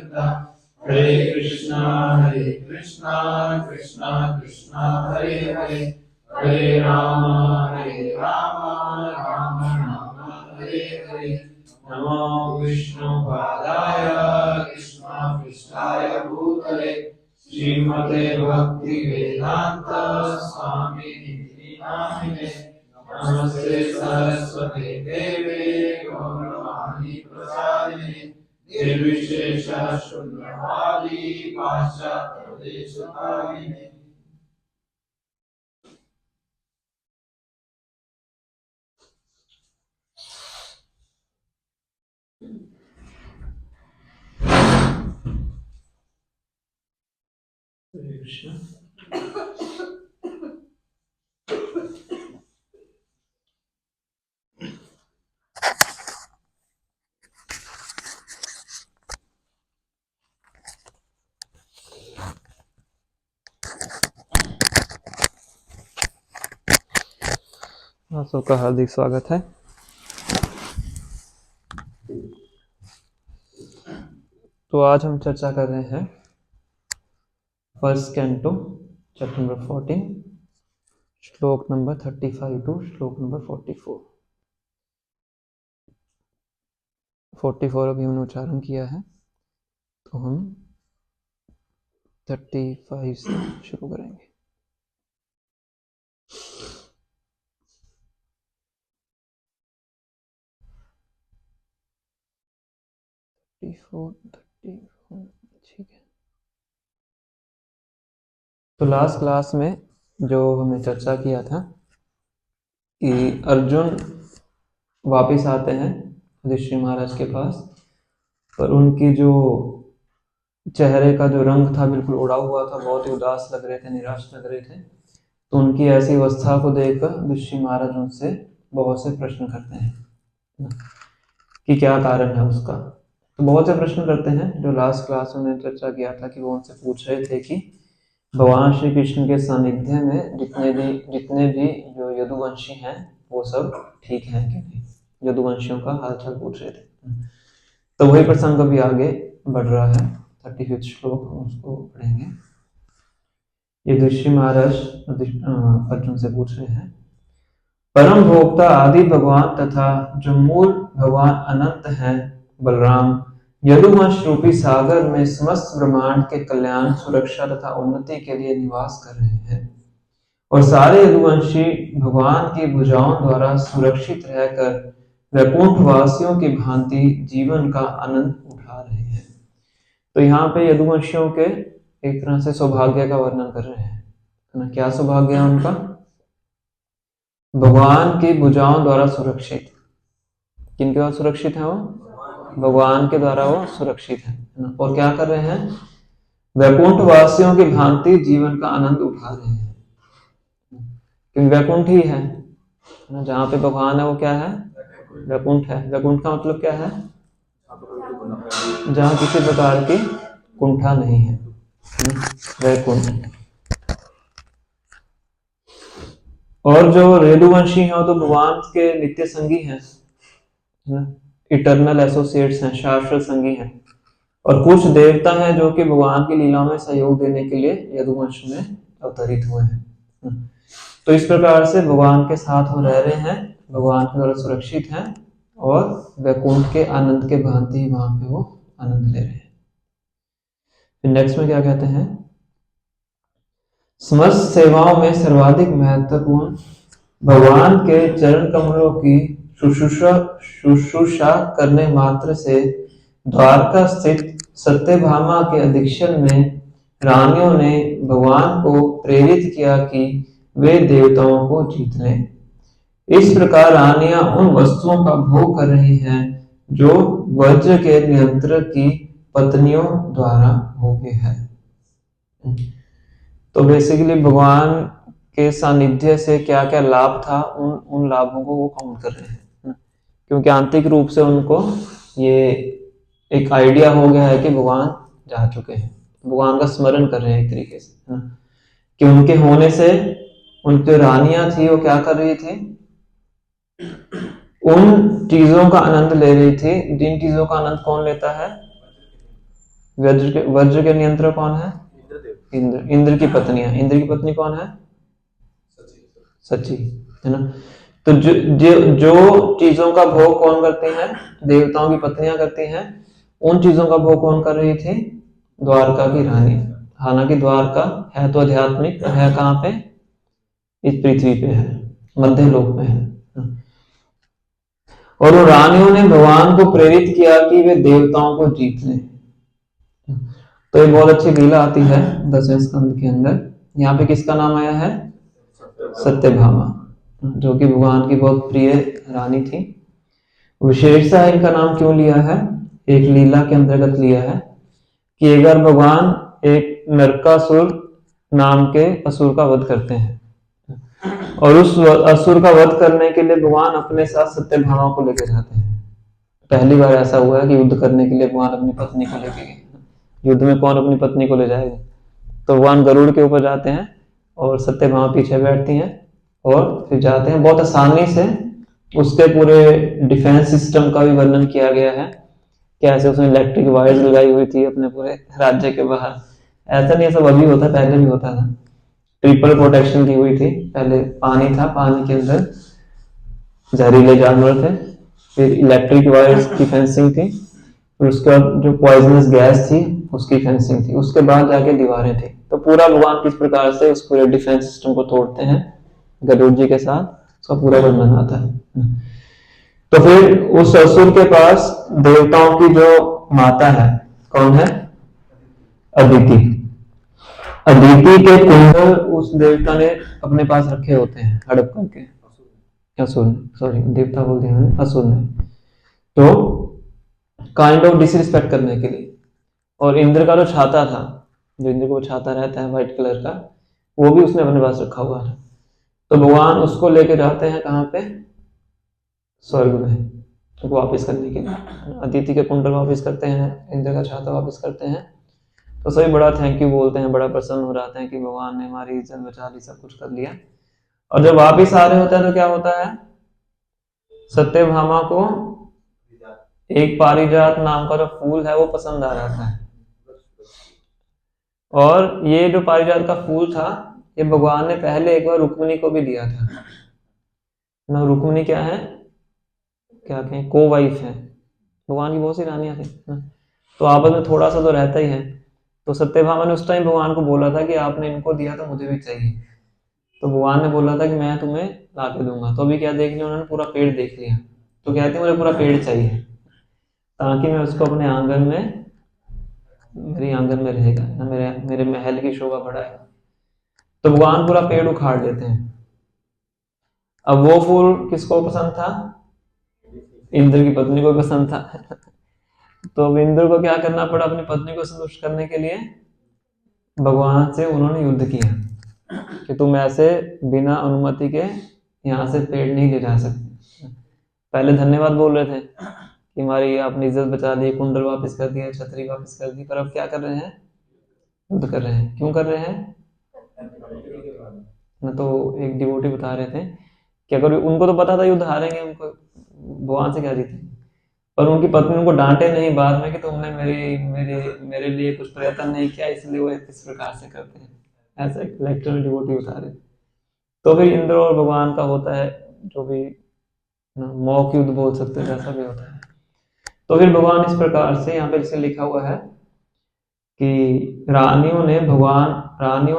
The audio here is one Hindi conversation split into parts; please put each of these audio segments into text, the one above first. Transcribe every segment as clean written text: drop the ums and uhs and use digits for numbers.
हरे कृष्णा कृष्णा कृष्णा हरे हरे, हरे राम राम राम हरे हरे। नमो विष्णुपादाय कृष्णाय भूतले श्रीमते भक्ति वेदांत स्वामी नामिने। नमस्ते सरस्वती देवे गौरवाणी प्रसादिने, निर्विशेष शून्यवादी पाश्चात्य देशकारिणे। हरे कृष्ण। आप सबका हार्दिक स्वागत है। तो आज हम चर्चा कर रहे हैं फर्स्ट कैंटो चैप्टर नंबर 14 श्लोक नंबर 35 टू श्लोक नंबर 44 अभी हमने उच्चारण किया है, तो हम 35 से शुरू करेंगे। ठीक है। तो लास्ट क्लास में जो हमने चर्चा किया था कि अर्जुन वापस आते हैं युधिष्ठिर महाराज के पास, पर उनकी जो चेहरे का जो रंग था बिल्कुल उड़ा हुआ था, बहुत ही उदास लग रहे थे, निराश लग रहे थे। तो उनकी ऐसी अवस्था को देखकर युधिष्ठिर महाराज उनसे बहुत से प्रश्न करते हैं कि क्या कारण है उसका। तो बहुत से प्रश्न करते हैं जो लास्ट क्लास में चर्चा किया था कि वो उनसे पूछ रहे थे कि भगवान श्री कृष्ण के सानिध्य में जितने भी जो यदुवंशी हैं वो सब ठीक हैं कि नहीं, यदुवंशियों का हालचाल पूछ रहे थे। तो वही प्रसंग अभी आगे बढ़ रहा है, 35 श्लोक हम उसको पढ़ेंगे। युधिष्ठिर महाराज अर्जुन से पूछ रहे हैं, परम भोक्ता आदि भगवान तथा जो मूल भगवान अनंत हैं बलराम यदुवंश रूपी सागर में समस्त ब्रह्मांड के कल्याण, सुरक्षा तथा उन्नति के लिए निवास कर रहे हैं और सारे यदुवंशी भगवान की भुजाओं द्वारा सुरक्षित रहकर वैकुंठ वासियों की भांति जीवन का आनंद उठा रहे हैं। तो यहाँ पे यदुवंशियों के एक तरह से सौभाग्य का वर्णन कर रहे हैं ना। क्या सौभाग्य है उनका? भगवान की भुजाओं द्वारा सुरक्षित। किनके द्वारा सुरक्षित है वो? भगवान के द्वारा वो सुरक्षित है ना। और क्या कर रहे हैं? वैकुंठ वासियों की भांति जीवन का आनंद उठा रहे हैं, क्योंकि वैकुंठ ही है ना, जहाँ पे भगवान है वो क्या है? वैकुंठ है। वैकुंठ का मतलब क्या है? जहाँ किसी प्रकार की कुंठा नहीं है, वैकुंठ। और जो यदुवंशी हैं तो भगवान के नित्य संगी हैं, इटर्नल एसोसिएट्स हैं, शाश्वत संगी हैं। और कुछ देवता हैं जो कि भगवान की लीला में सहयोग देने के लिए यदुवंश में अवतरित हुए हैं। तो इस प्रकार से भगवान के साथ वो रह रहे हैं, भगवान के द्वारा सुरक्षित हैं और वैकुंठ के आनंद के भांति वहां पे वो आनंद ले रहे हैं। फिर नेक्स्ट में क्या कहते हैं, समस्त सेवाओं में सर्वाधिक महत्वपूर्ण भगवान के चरण कमलों की शुश्रूषा करने मात्र से द्वारका स्थित सत्यभामा के अधीक्षण में रानियों ने भगवान को प्रेरित किया कि वे देवताओं को जीत लें। इस प्रकार रानियां उन वस्तुओं का भोग कर रही हैं जो वज्र के नियंत्रक की पत्नियों द्वारा भोगे हैं। तो बेसिकली भगवान के सानिध्य से क्या क्या लाभ था, उन लाभों को वो काउंट कर रहे हैं, क्योंकि आंतरिक रूप से उनको ये एक आइडिया हो गया है कि भगवान जा चुके हैं, भगवान का स्मरण कर रहे हैं एक तरीके से, है ना। कि उनके होने से उनकी रानियां थी वो क्या कर रही थी, उन चीजों का आनंद ले रही थी जिन चीजों का आनंद कौन लेता है? वज्र के नियंत्रक कौन है? इंद्र। इंद्र की पत्नियां, इंद्र की पत्नी कौन है? सची, है ना। तो जो चीजों का भोग कौन करते हैं? देवताओं की पत्नियां करती हैं। उन चीजों का भोग कौन कर रही थी? द्वारका की रानी। हालांकि द्वारका है तो आध्यात्मिक, है कहाँ पे? इस पृथ्वी पे है, मध्य लोक में है। और उन रानियों ने भगवान को प्रेरित किया कि वे देवताओं को जीत लें। तो एक बहुत अच्छी लीला आती है 10वें स्कंद के अंदर। यहाँ पे किसका नाम आया है? सत्यभामा, जो कि भगवान की बहुत प्रिय रानी थी। विशेषता इनका नाम क्यों लिया है? एक लीला के अंतर्गत लिया है कि अगर भगवान एक नरकासुर नाम के असुर का वध करते हैं और उस असुर का वध करने के लिए भगवान अपने साथ सत्यभामा को लेकर जाते हैं। पहली बार ऐसा हुआ है कि युद्ध करने के लिए भगवान अपनी पत्नी को लेके गए। युद्ध में कौन अपनी पत्नी को ले जाएगा? तो भगवान गरुड़ के ऊपर जाते हैं और सत्यभामा पीछे बैठती हैं और फिर जाते हैं। बहुत आसानी से उसके पूरे डिफेंस सिस्टम का भी वर्णन किया गया है, कैसे उसने इलेक्ट्रिक वायर्स लगाई हुई थी अपने पूरे राज्य के बाहर। ऐसा नहीं, सब अभी होता, पहले भी होता था। ट्रिपल प्रोटेक्शन की हुई थी। पहले पानी था, पानी के अंदर जहरीले जानवर थे, फिर इलेक्ट्रिक वायर्स की फेंसिंग थी, फिर उसके बाद जो पॉइजनस गैस थी उसकी फेंसिंग थी, उसके बाद जाके दीवारें थी। तो पूरा भगवान किस प्रकार से उस पूरे डिफेंस सिस्टम को तोड़ते हैं गरुड़ जी के साथ, उसका पूरा वर्णन आता है। तो फिर उस असुर के पास देवताओं की जो माता है, कौन है? अदिति। अदिति के कुंडल उस देवता ने अपने पास रखे होते हैं हड़प करके। असुर ने, सॉरी देवता बोल दिया मैंने, असुर ने। तो काइंड ऑफ डिसरिस्पेक्ट करने के लिए। और इंद्र का जो छाता था, जो इंद्र को छाता रहता है व्हाइट कलर का, वो भी उसने अपने पास रखा हुआ था। तो भगवान उसको लेके जाते हैं कहाँ पे? स्वर्ग में, तो वापस करने के लिए। अदिति के कुंडल वापस करते हैं, इंद्र का छाता वापस करते हैं। तो सभी बड़ा थैंक यू बोलते हैं, बड़ा प्रसन्न हो जाते हैं कि भगवान ने हमारी इज्जत बचा ली, सब कुछ कर लिया। और जब वापिस आ रहे होते हैं तो क्या होता है? सत्यभामा को एक पारिजात नाम का जो फूल है वो पसंद आ जाता है। और ये जो पारिजात का फूल था, ये भगवान ने पहले एक बार रुक्मिणी को भी दिया था ना। रुक्मिणी क्या है, क्या कहें, को वाइफ है। भगवान की बहुत सी रानियां थी ना, तो आपस में थोड़ा सा तो रहता ही है। तो सत्यभामा ने उस टाइम भगवान को बोला था कि आपने इनको दिया तो मुझे भी चाहिए। तो भगवान ने बोला था कि मैं तुम्हें ला के दूंगा। तो अभी क्या देख लिया उन्होंने? पूरा पेड़ देख लिया। तो कहते हैं मुझे पूरा पेड़ चाहिए ताकि मैं उसको अपने आंगन में, मेरी आंगन में रहेगा ना, मेरे मेरे महल की शोभा बढ़ाएगा। तो भगवान पूरा पेड़ उखाड़ लेते हैं। अब वो फूल किसको पसंद था? इंद्र की पत्नी को पसंद था। तो अब इंद्र को क्या करना पड़ा? अपनी पत्नी को संतुष्ट करने के लिए भगवान से उन्होंने युद्ध किया कि तुम ऐसे बिना अनुमति के यहाँ से पेड़ नहीं ले जा सकते। पहले धन्यवाद बोल रहे थे कि हमारी आपने इज्जत बचा ली, कुंडल वापस कर दिया, छतरी वापस कर दी, पर अब क्या कर रहे हैं? युद्ध कर रहे हैं। क्यों कर रहे हैं? ना, तो एक डिवोटी बता रहे थे कि अगर उनको तो पता था युद्ध हारेंगे, उनको भगवान से क्या जीते, पर उनकी पत्नी उनको डांटे नहीं बाद में कि तुमने मेरे मेरे मेरे लिए कुछ प्रयत्न नहीं किया, इसलिए वो इस प्रकार से करते हैं। ऐसा एक लेक्चर डिवोटी बता रहे। तो फिर इंद्र और भगवान का होता है जो भी मौक युद्ध बोल सकते हैं, ऐसा भी होता है। तो फिर भगवान इस प्रकार से, यहाँ पे जैसे लिखा हुआ है कि रानियों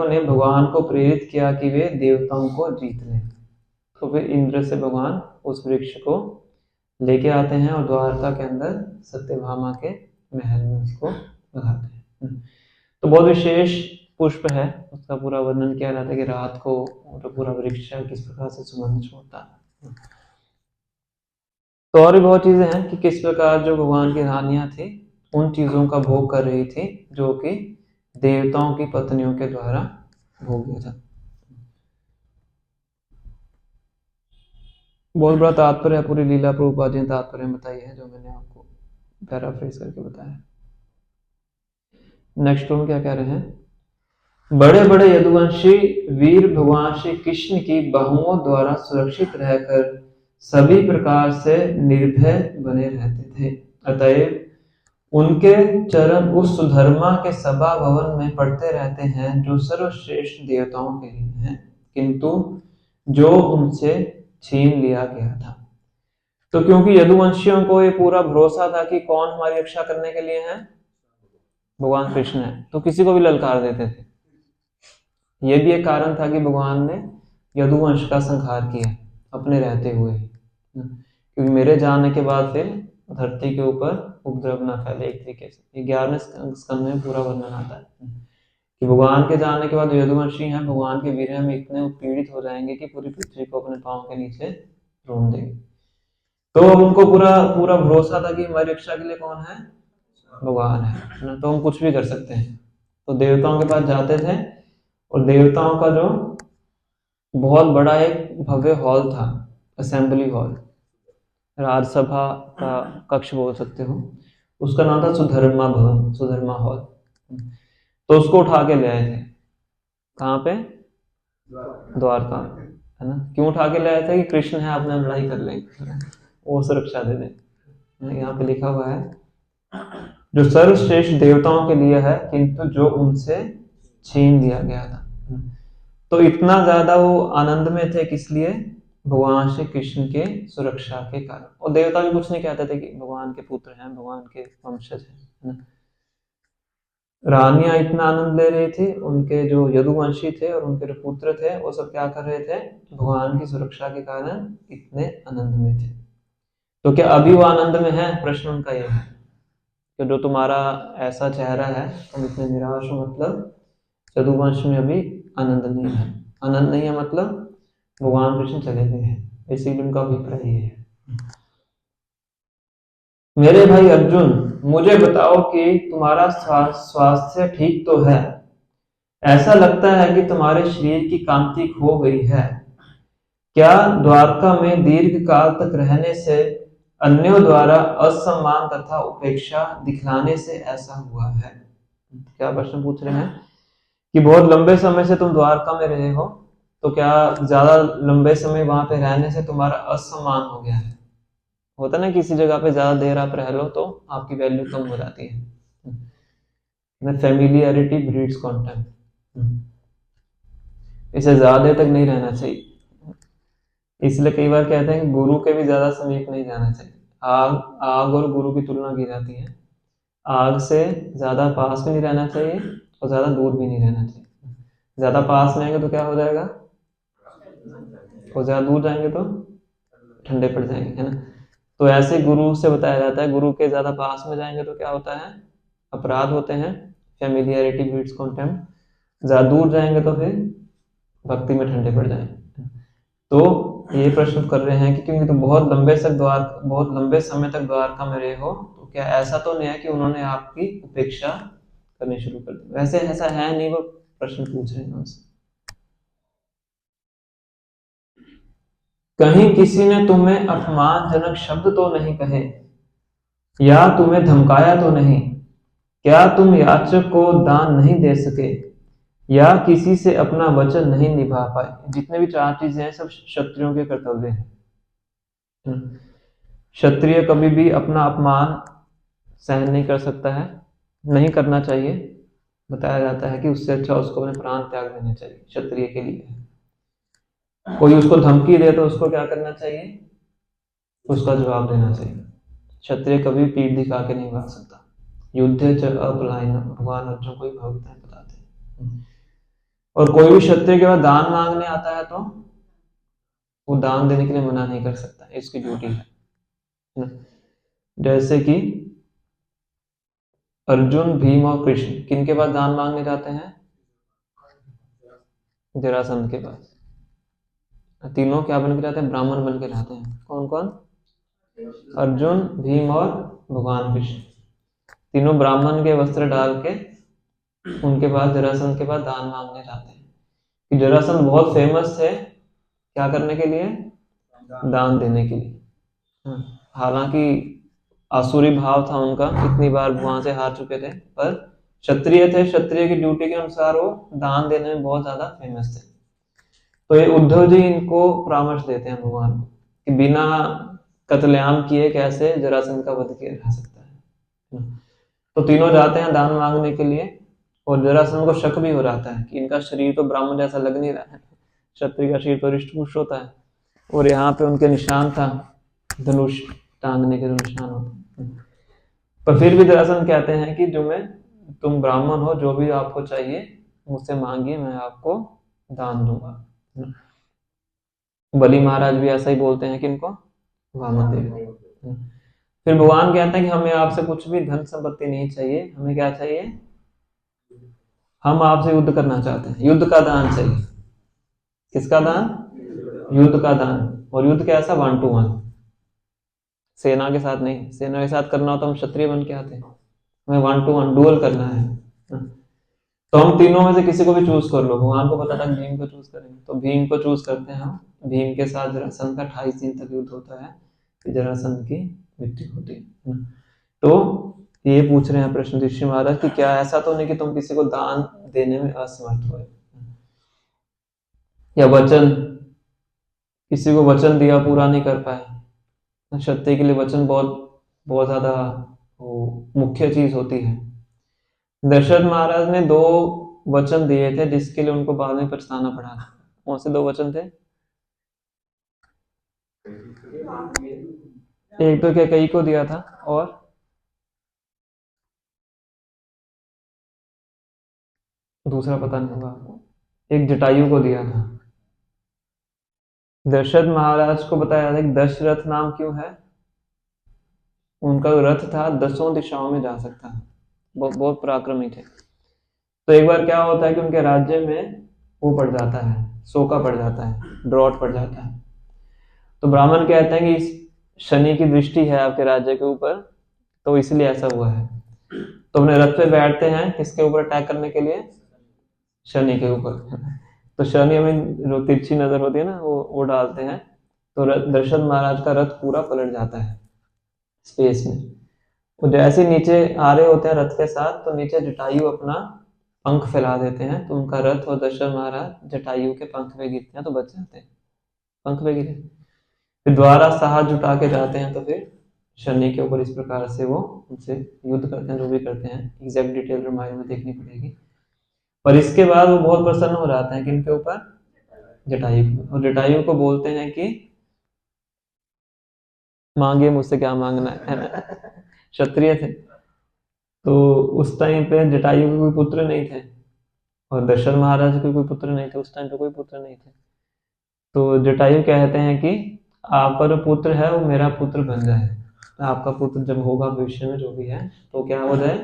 ने भगवान को प्रेरित किया कि वे देवताओं को जीत लें। तो फिर इंद्र से भगवान उस वृक्ष को लेके आते हैं और द्वारका के अंदर सत्यभामा के महल में उसको लगाते हैं। तो बहुत विशेष पुष्प है, उसका पूरा वर्णन किया जाता है कि रात को तो पूरा वृक्ष है किस प्रकार से सुगंध छोड़ता है। तो और भी बहुत चीजें हैं कि किस प्रकार जो भगवान की रानियां थी उन चीजों का भोग कर रही थी जो कि देवताओं की पत्नियों के द्वारा भोग्य था। बहुत बड़ा तात्पर्य है पूरी लीला, प्रभुपाद जी ने तात्पर्य बताई है जो मैंने आपको पैराफ्रेज करके बताया। नेक्स्ट हम क्या कह रहे हैं? बड़े बड़े यदुवंशी वीर भगवान श्री कृष्ण की बाहुओं द्वारा सुरक्षित रहकर सभी प्रकार से निर्भय बने रहते थे। अतएव उनके चरण उस सुधर्मा के सभा भवन में पड़ते रहते हैं जो सर्वश्रेष्ठ देवताओं के लिए हैं, किंतु जो उनसे छीन लिया गया था। तो क्योंकि यदुवंशियों को ये पूरा भरोसा था कि कौन हमारी रक्षा करने के लिए है, भगवान कृष्ण है, तो किसी को भी ललकार देते थे। ये भी एक कारण था कि भगवान ने यदुवंश का संहार किया अपने रहते हुए, क्योंकि मेरे जाने के बाद फिर धरती के ऊपर उपद्रव न फैले। एक तरीके से 11वें स्कंद में पूरा वर्णन आता है कि भगवान के जाने के बाद यदुवंशी हैं भगवान के विरह में इतने उत्पीड़ित हो जाएंगे कि पूरी पृथ्वी को अपने पांव के नीचे रोन देंगे। तो उनको पूरा पूरा भरोसा था कि हमारी रक्षा के लिए कौन है, भगवान है ना, तो हम कुछ भी कर सकते हैं। तो देवताओं के पास जाते थे, और देवताओं का जो बहुत बड़ा एक भव्य हॉल था, असेंबली हॉल, राजसभा का कक्ष बोल सकते हो, उसका नाम था सुधर्मा भवन, सुधर्मा हॉल। तो उसको उठा के ले आए थे, कहाँ पे, द्वारका, है ना। क्यों उठा के ले आए थे कि कृष्ण है, आपने लड़ाई कर लेंगे, वो सुरक्षा दे दें। यहाँ पे लिखा हुआ है जो सर्वश्रेष्ठ देवताओं के लिए है, किंतु जो उनसे छीन लिया गया था। तो इतना ज्यादा वो आनंद में थे, किस लिए, भगवान श्री कृष्ण के सुरक्षा के कारण। और देवता भी कुछ नहीं कहते थे कि भगवान के पुत्र हैं, भगवान के वंशज हैं। रानियां इतना आनंद ले रही थी, उनके जो यदुवंशी थे और उनके जो पुत्र थे वो सब क्या कर रहे थे, भगवान की सुरक्षा के कारण इतने आनंद में थे। तो क्या अभी वो आनंद में है, प्रश्न उनका यह है कि जो तुम्हारा ऐसा चेहरा है तुम इतने निराश हो, मतलब यदुवंश में अभी आनंद नहीं है। आनंद नहीं है मतलब भगवान कृष्ण चले गए हैं, इसीलिए उनका अभिप्राय ये है। मेरे भाई अर्जुन, मुझे बताओ कि तुम्हारा स्वास्थ्य ठीक तो है? ऐसा लगता है कि तुम्हारे शरीर की कांति खो गई है। क्या द्वारका में दीर्घ काल तक रहने से अन्यों द्वारा असम्मान तथा उपेक्षा दिखलाने से ऐसा हुआ है? क्या प्रश्न पूछ रहे हैं कि बहुत लंबे समय से तुम द्वारका में रहे हो, तो क्या ज्यादा लंबे समय वहां पे रहने से तुम्हारा असम्मान हो गया है? होता ना, किसी जगह पे ज्यादा देर आप रह लो तो आपकी वैल्यू कम हो जाती है। Familiarity breeds contempt. इसे ज्यादा देर तक नहीं रहना चाहिए, इसलिए कई बार कहते हैं कि गुरु के भी ज्यादा समीप नहीं जाना चाहिए। आग आग और गुरु की तुलना की जाती है। आग से ज्यादा पास में नहीं रहना चाहिए और ज्यादा दूर भी नहीं रहना चाहिए। ज्यादा पास में आएंगे तो क्या हो जाएगा, और ज्यादा दूर जाएंगे तो ठंडे पड़ जाएंगे, है ना। तो ऐसे गुरु से बताया जाता है, गुरु के ज्यादा पास में जाएंगे तो क्या होता है, अपराध होते हैं, फेमिलियरिटी ब्रीड्स कॉन्टेम्प्ट। ज्यादा दूर जाएंगे तो फिर भक्ति में ठंडे पड़ जाएंगे। तो ये प्रश्न कर रहे हैं कि क्योंकि तुम बहुत लंबे समय तक द्वारका में रहे हो, तो क्या ऐसा तो नहीं है कि उन्होंने आपकी उपेक्षा करनी शुरू कर दी? वैसे ऐसा है नहीं, वो प्रश्न पूछ रहे हैं उनसे। कहीं किसी ने तुम्हें अपमानजनक शब्द तो नहीं कहे, या तुम्हें धमकाया तो नहीं? क्या तुम याचक को दान नहीं दे सके, या किसी से अपना वचन नहीं निभा पाए? जितने भी चार चीजें हैं सब क्षत्रियों के कर्तव्य हैं। क्षत्रिय कभी भी अपना अपमान सहन नहीं कर सकता है, नहीं करना चाहिए। बताया जाता है कि उससे अच्छा उसको अपने प्राण त्याग देने चाहिए क्षत्रिय के लिए। कोई उसको धमकी दे तो उसको क्या करना चाहिए, उसका जवाब देना चाहिए। क्षत्रिय कभी पीठ दिखा के नहीं भाग सकता। युद्ध च अपलायन, भगवान अर्जुन को ही भगवत बताते हैं। और कोई भी क्षत्रिय के बाद दान मांगने आता है तो वो दान देने के लिए मना नहीं कर सकता, इसकी ड्यूटी है। जैसे कि अर्जुन, भीम और कृष्ण किनके पास दान मांगने जाते हैं, जरासंध के पास। तीनों क्या बन के जाते हैं, ब्राह्मण बन के जाते हैं। कौन कौन, अर्जुन, भीम और भगवान कृष्ण, तीनों ब्राह्मण के वस्त्र डाल के उनके पास, जरासंध के पास दान मांगने जाते हैं। कि जरासंध बहुत फेमस थे क्या करने के लिए, दान देने के लिए। हालांकि आसुरी भाव था उनका, इतनी बार वहां से हार चुके थे, पर क्षत्रिय थे, क्षत्रिय की ड्यूटी के अनुसार वो दान देने में बहुत ज्यादा फेमस थे। तो ये उद्धव जी इनको परामर्श देते हैं भगवान को कि बिना कत्लेआम किए कैसे जरासंध का वध किया जा सकता है। तो तीनों जाते हैं दान मांगने के लिए, और जरासंध को शक भी हो जाता है कि इनका शरीर तो ब्राह्मण जैसा लग नहीं रहा है, क्षत्रिय का शरीर तो हृष्ट-पुष्ट होता है, और यहाँ पे उनके निशान था, धनुष टांगने के जो निशान होते हैं। पर फिर भी जरासंध कहते हैं कि तुम ब्राह्मण हो, जो भी आपको चाहिए मुझसे मांगिए, मैं आपको दान दूंगा। बलि महाराज भी ऐसा ही बोलते हैं कि इनको, वामन देव। फिर भगवान कहते हैं कि हमें आपसे कुछ भी धन संपत्ति नहीं चाहिए, हमें क्या चाहिए, हम आपसे युद्ध करना चाहते हैं, युद्ध का दान चाहिए। किसका दान? युद्ध का दान। और युद्ध कैसा? 1 to 1, सेना के साथ नहीं। सेना के साथ करना हो तो हम क्षत्रिय बन के आते हैं, हमें 1 to 1 डुअल करना है। तो हम तीनों में से किसी को भी चूज कर लो, भगवान को पता था भीम को चूज करेंगे, तो भीम को चूज करते हैं हम। भीम के साथ जरासंध का 28 दिन तक युद्ध होता है, फिर जरासंध की मृत्यु होती है। तो ये पूछ रहे हैं प्रश्न ऋषि महाराज कि क्या ऐसा तो नहीं कि तुम किसी को दान देने में असमर्थ हो, या वचन, किसी को वचन दिया पूरा नहीं कर पाए। क्षत्रिय के लिए वचन बहुत बहुत ज्यादा वो मुख्य चीज होती है। दशरथ महाराज ने 2 वचन दिए थे जिसके लिए उनको बाद में पछताना पड़ा। कौन से 2 वचन थे? एक तो कैकेयी को दिया था, और दूसरा पता नहीं होगा आपको। एक जटायु को दिया था। दशरथ महाराज को बताया था कि दशरथ नाम क्यों है, उनका जो रथ था 10 दिशाओं में जा सकता है, बहुत पराक्रमी थे। तो एक बार क्या होता है कि उनके राज्य में वो पड़ जाता है, सोका पड़ जाता है, ड्रॉट पड़ जाता है। तो ब्राह्मण कहते हैं कि इस शनि की दृष्टि है आपके राज्य के ऊपर, तो इसलिए ऐसा हुआ है। तो अपने रथ पे बैठते हैं, किसके ऊपर अटैक करने के लिए? शनि के ऊपर। तो शनि हमें जो तिरछी नजर होती है ना, वो डालते हैं। तो दशरथ महाराज का रथ पूरा पलट जाता है स्पेस में। वो जैसे नीचे आ रहे होते हैं रथ के साथ, तो नीचे जटायु अपना पंख फैला देते हैं, तो उनका रथ और दशरथ महाराज जटायु के पंख पे गिरते हैं तो बच जाते हैं, पंख पे गिरे। फिर दोबारा साहस जुटा के जाते हैं, तो फिर शनि के ऊपर इस प्रकार से वो उनसे युद्ध करते हैं, जो भी करते हैं एग्जैक्ट डिटेल रामायण में देखनी पड़ेगी। पर इसके बाद वो बहुत प्रसन्न हो जाते हैं किनके ऊपर? जटायु के। और जटायु को बोलते हैं कि मांगे मुझसे क्या मांगना है ना। क्षत्रिय थे, तो उस टाइम पे जटायु के कोई पुत्र नहीं थे, और दशरथ महाराज के कोई पुत्र नहीं थे, उस टाइम पे कोई पुत्र नहीं थे। तो जटायु कहते हैं कि आपका जो पुत्र है वो मेरा पुत्र बन जाए, आपका पुत्र जब होगा भविष्य में जो भी है, तो क्या हो जाए?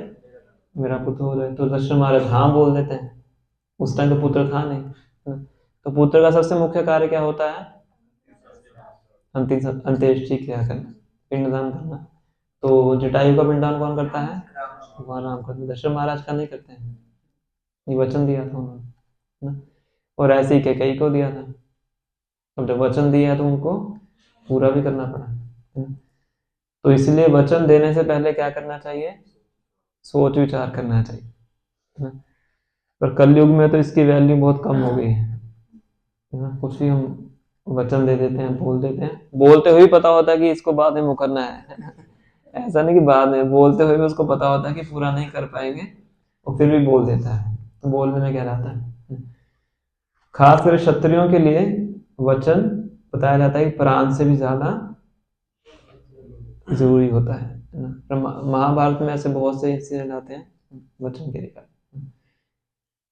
मेरा पुत्र हो जाए। तो दशरथ महाराज हाँ बोल देते हैं, उस टाइम तो पुत्र था नहीं। तो पुत्र का सबसे मुख्य कार्य क्या होता है? अंत्येष्टि क्रिया करना, पिंडदान करना। तो जटायु का पिंडदान कौन करता है? भगवान राम करते हैं, दशरथ महाराज का नहीं करते हैं, ये वचन दिया था उन्होंने ना। और ऐसे ही कैकेयी को दिया था, अब जब वचन दिया है तो उनको पूरा भी करना पड़ा है ना। तो इसलिए वचन देने से पहले क्या करना चाहिए? सोच विचार करना चाहिए, है ना। पर कलयुग में तो इसकी वैल्यू बहुत कम हो गई है ना। कुछ भी हम वचन दे देते हैं, बोल देते हैं, बोलते हुए पता होता है कि इसको बाद में मुकरना है। ऐसा नहीं कि बाद में, बोलते हुए भी उसको पता होता है कि पूरा नहीं कर पाएंगे, और फिर भी बोल देता है। तो बोलने में क्या रहता है? खासकर क्षत्रियों के लिए वचन बताया जाता है कि प्राण से भी ज्यादा जरूरी होता है ना। महाभारत में ऐसे बहुत से इंसिडेंट आते हैं वचन के लिए।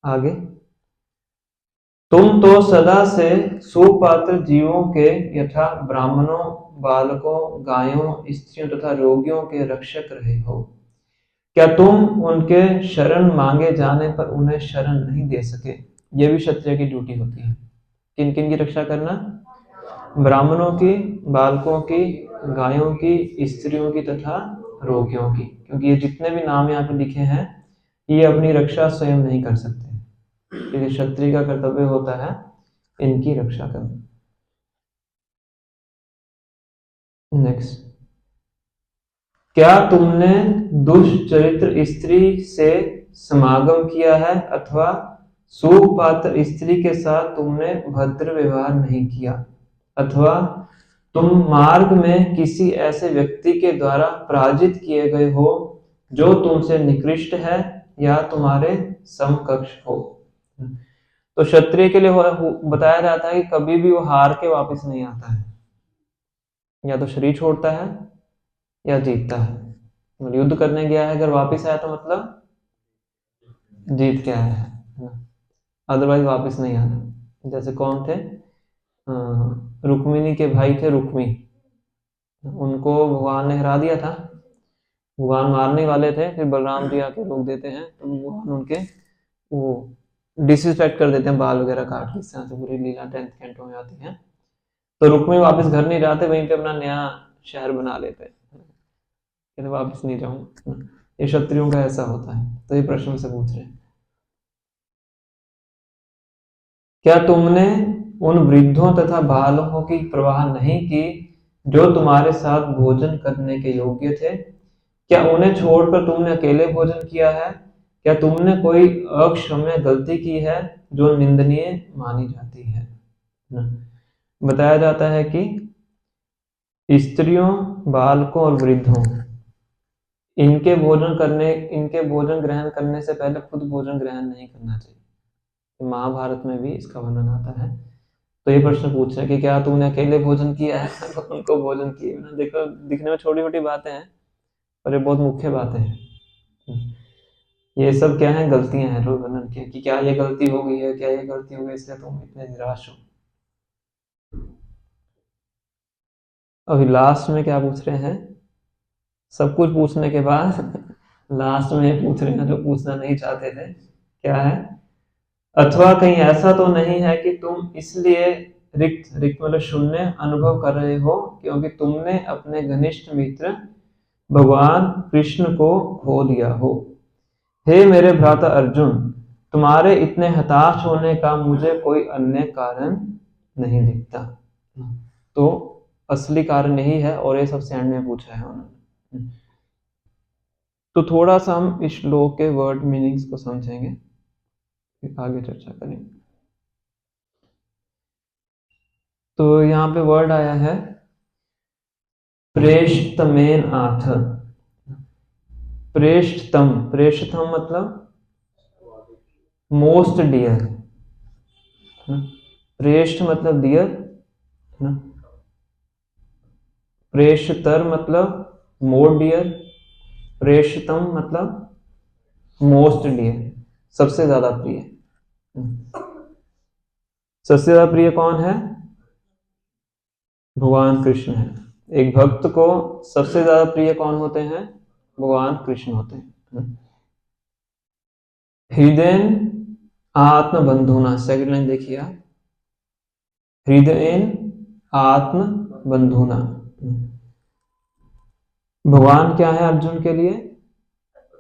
आगे, तुम तो सदा से सुपात्र जीवों के यथा ब्राह्मणों, बालकों, गायों, स्त्रियों तथा रोगियों के रक्षक रहे हो। क्या तुम उनके शरण मांगे जाने पर उन्हें शरण नहीं दे सके? यह भी क्षत्रिय की ड्यूटी होती है। किन किन की रक्षा करना? ब्राह्मणों की, बालकों की, गायों की, स्त्रियों की तथा रोगियों की। क्योंकि ये जितने भी नाम यहाँ पे लिखे हैं, ये अपनी रक्षा स्वयं नहीं कर सकते, क्योंकि क्षत्रिय का कर्तव्य होता है इनकी रक्षा करना। नेक्स्ट, क्या तुमने दुष्चरित्र स्त्री से समागम किया है, अथवा सुपात्र स्त्री के साथ तुमने भद्र व्यवहार नहीं किया, अथवा तुम मार्ग में किसी ऐसे व्यक्ति के द्वारा पराजित किए गए हो जो तुमसे निकृष्ट है या तुम्हारे समकक्ष हो। तो क्षत्रिय के लिए बताया जाता है कि कभी भी वो हार के वापस नहीं आता है, या तो शरीर छोड़ता है या जीतता है। मतलब युद्ध करने गया है, अगर वापस आया तो मतलब जीत के आया है, अदरवाइज वापस नहीं आना। जैसे कौन थे, रुक्मिणी के भाई थे रुक्मी, उनको भगवान ने हरा दिया था। भगवान मारने वाले थे, फिर बलराम जी आके रोक देते हैं, तो भगवान उनके वो डिसरिस्पेक्ट कर देते हैं, बाल वगैरह काट के। इस तरह से पूरी लीला 10th कैंटो में आती है। तो रुक्मी वापस घर नहीं जाते, वहीं पे अपना नया शहर बना लेते हैं, कहते वापस नहीं जाऊंगा। ये क्षत्रियों का ऐसा होता है। तो ये प्रश्न से पूछ रहे हैं, क्या तुमने उन वृद्धों तथा बालकों की परवाह नहीं की जो तुम्हारे साथ भोजन करने के योग्य थे? क्या उन्हें छोड़कर तुमने अकेले भोजन किया है? क्या तुमने कोई अक्षम्य गलती की है जो निंदनीय मानी जाती है? बताया जाता है कि स्त्रियों, बालकों और वृद्धों, इनके भोजन ग्रहण करने से पहले खुद भोजन ग्रहण नहीं करना चाहिए। महाभारत में भी इसका वर्णन आता है। तो ये प्रश्न पूछ रहे हैं कि क्या तूने अकेले भोजन किया है? उनको भोजन किए ना। देखो, दिखने में छोटी छोटी बातें हैं, पर ये बहुत मुख्य बातें हैं। ये सब क्या है, गलतियां हैं जो वर्णन किया कि क्या ये गलती हो गई है, क्या ये गलती हो गई, इसलिए तुम इतने निराश हो। अभी लास्ट में क्या पूछ रहे हैं, सब कुछ पूछने के बाद लास्ट में पूछ रहे हैं जो पूछना नहीं चाहते थे। क्या है, अथवा कहीं ऐसा तो नहीं है कि तुम इसलिए रिक्त रिक्त मतलब शून्य अनुभव कर रहे हो क्योंकि तुमने अपने घनिष्ठ मित्र भगवान कृष्ण को खो दिया हो। हे मेरे भ्राता अर्जुन, तुम्हारे इतने हताश होने का मुझे कोई अन्य कारण नहीं दिखता। तो असली कारण यही है, और ये सबसे एंड में पूछा है उन्होंने। तो थोड़ा सा हम इस श्लोक के वर्ड मीनिंग्स को समझेंगे, फिर आगे चर्चा करेंगे। तो यहाँ पे वर्ड आया है प्रेष्ठतमेन आथ। प्रेष्ठतम, प्रेष्ठतम मतलब मोस्ट डियर। प्रेष्ठ मतलब डियर, प्रेष्ठतर मतलब मोर डियर, प्रेष्ठतम मतलब मोस्ट डियर, सबसे ज्यादा प्रिय। सबसे ज्यादा प्रिय कौन है? भगवान कृष्ण है। एक भक्त को सबसे ज्यादा प्रिय कौन होते हैं? भगवान कृष्ण होते हैं। हृदय आत्म बंधुना, सेकंड लाइन देखिए आप, हृदय आत्म बंधुना। भगवान क्या है अर्जुन के लिए?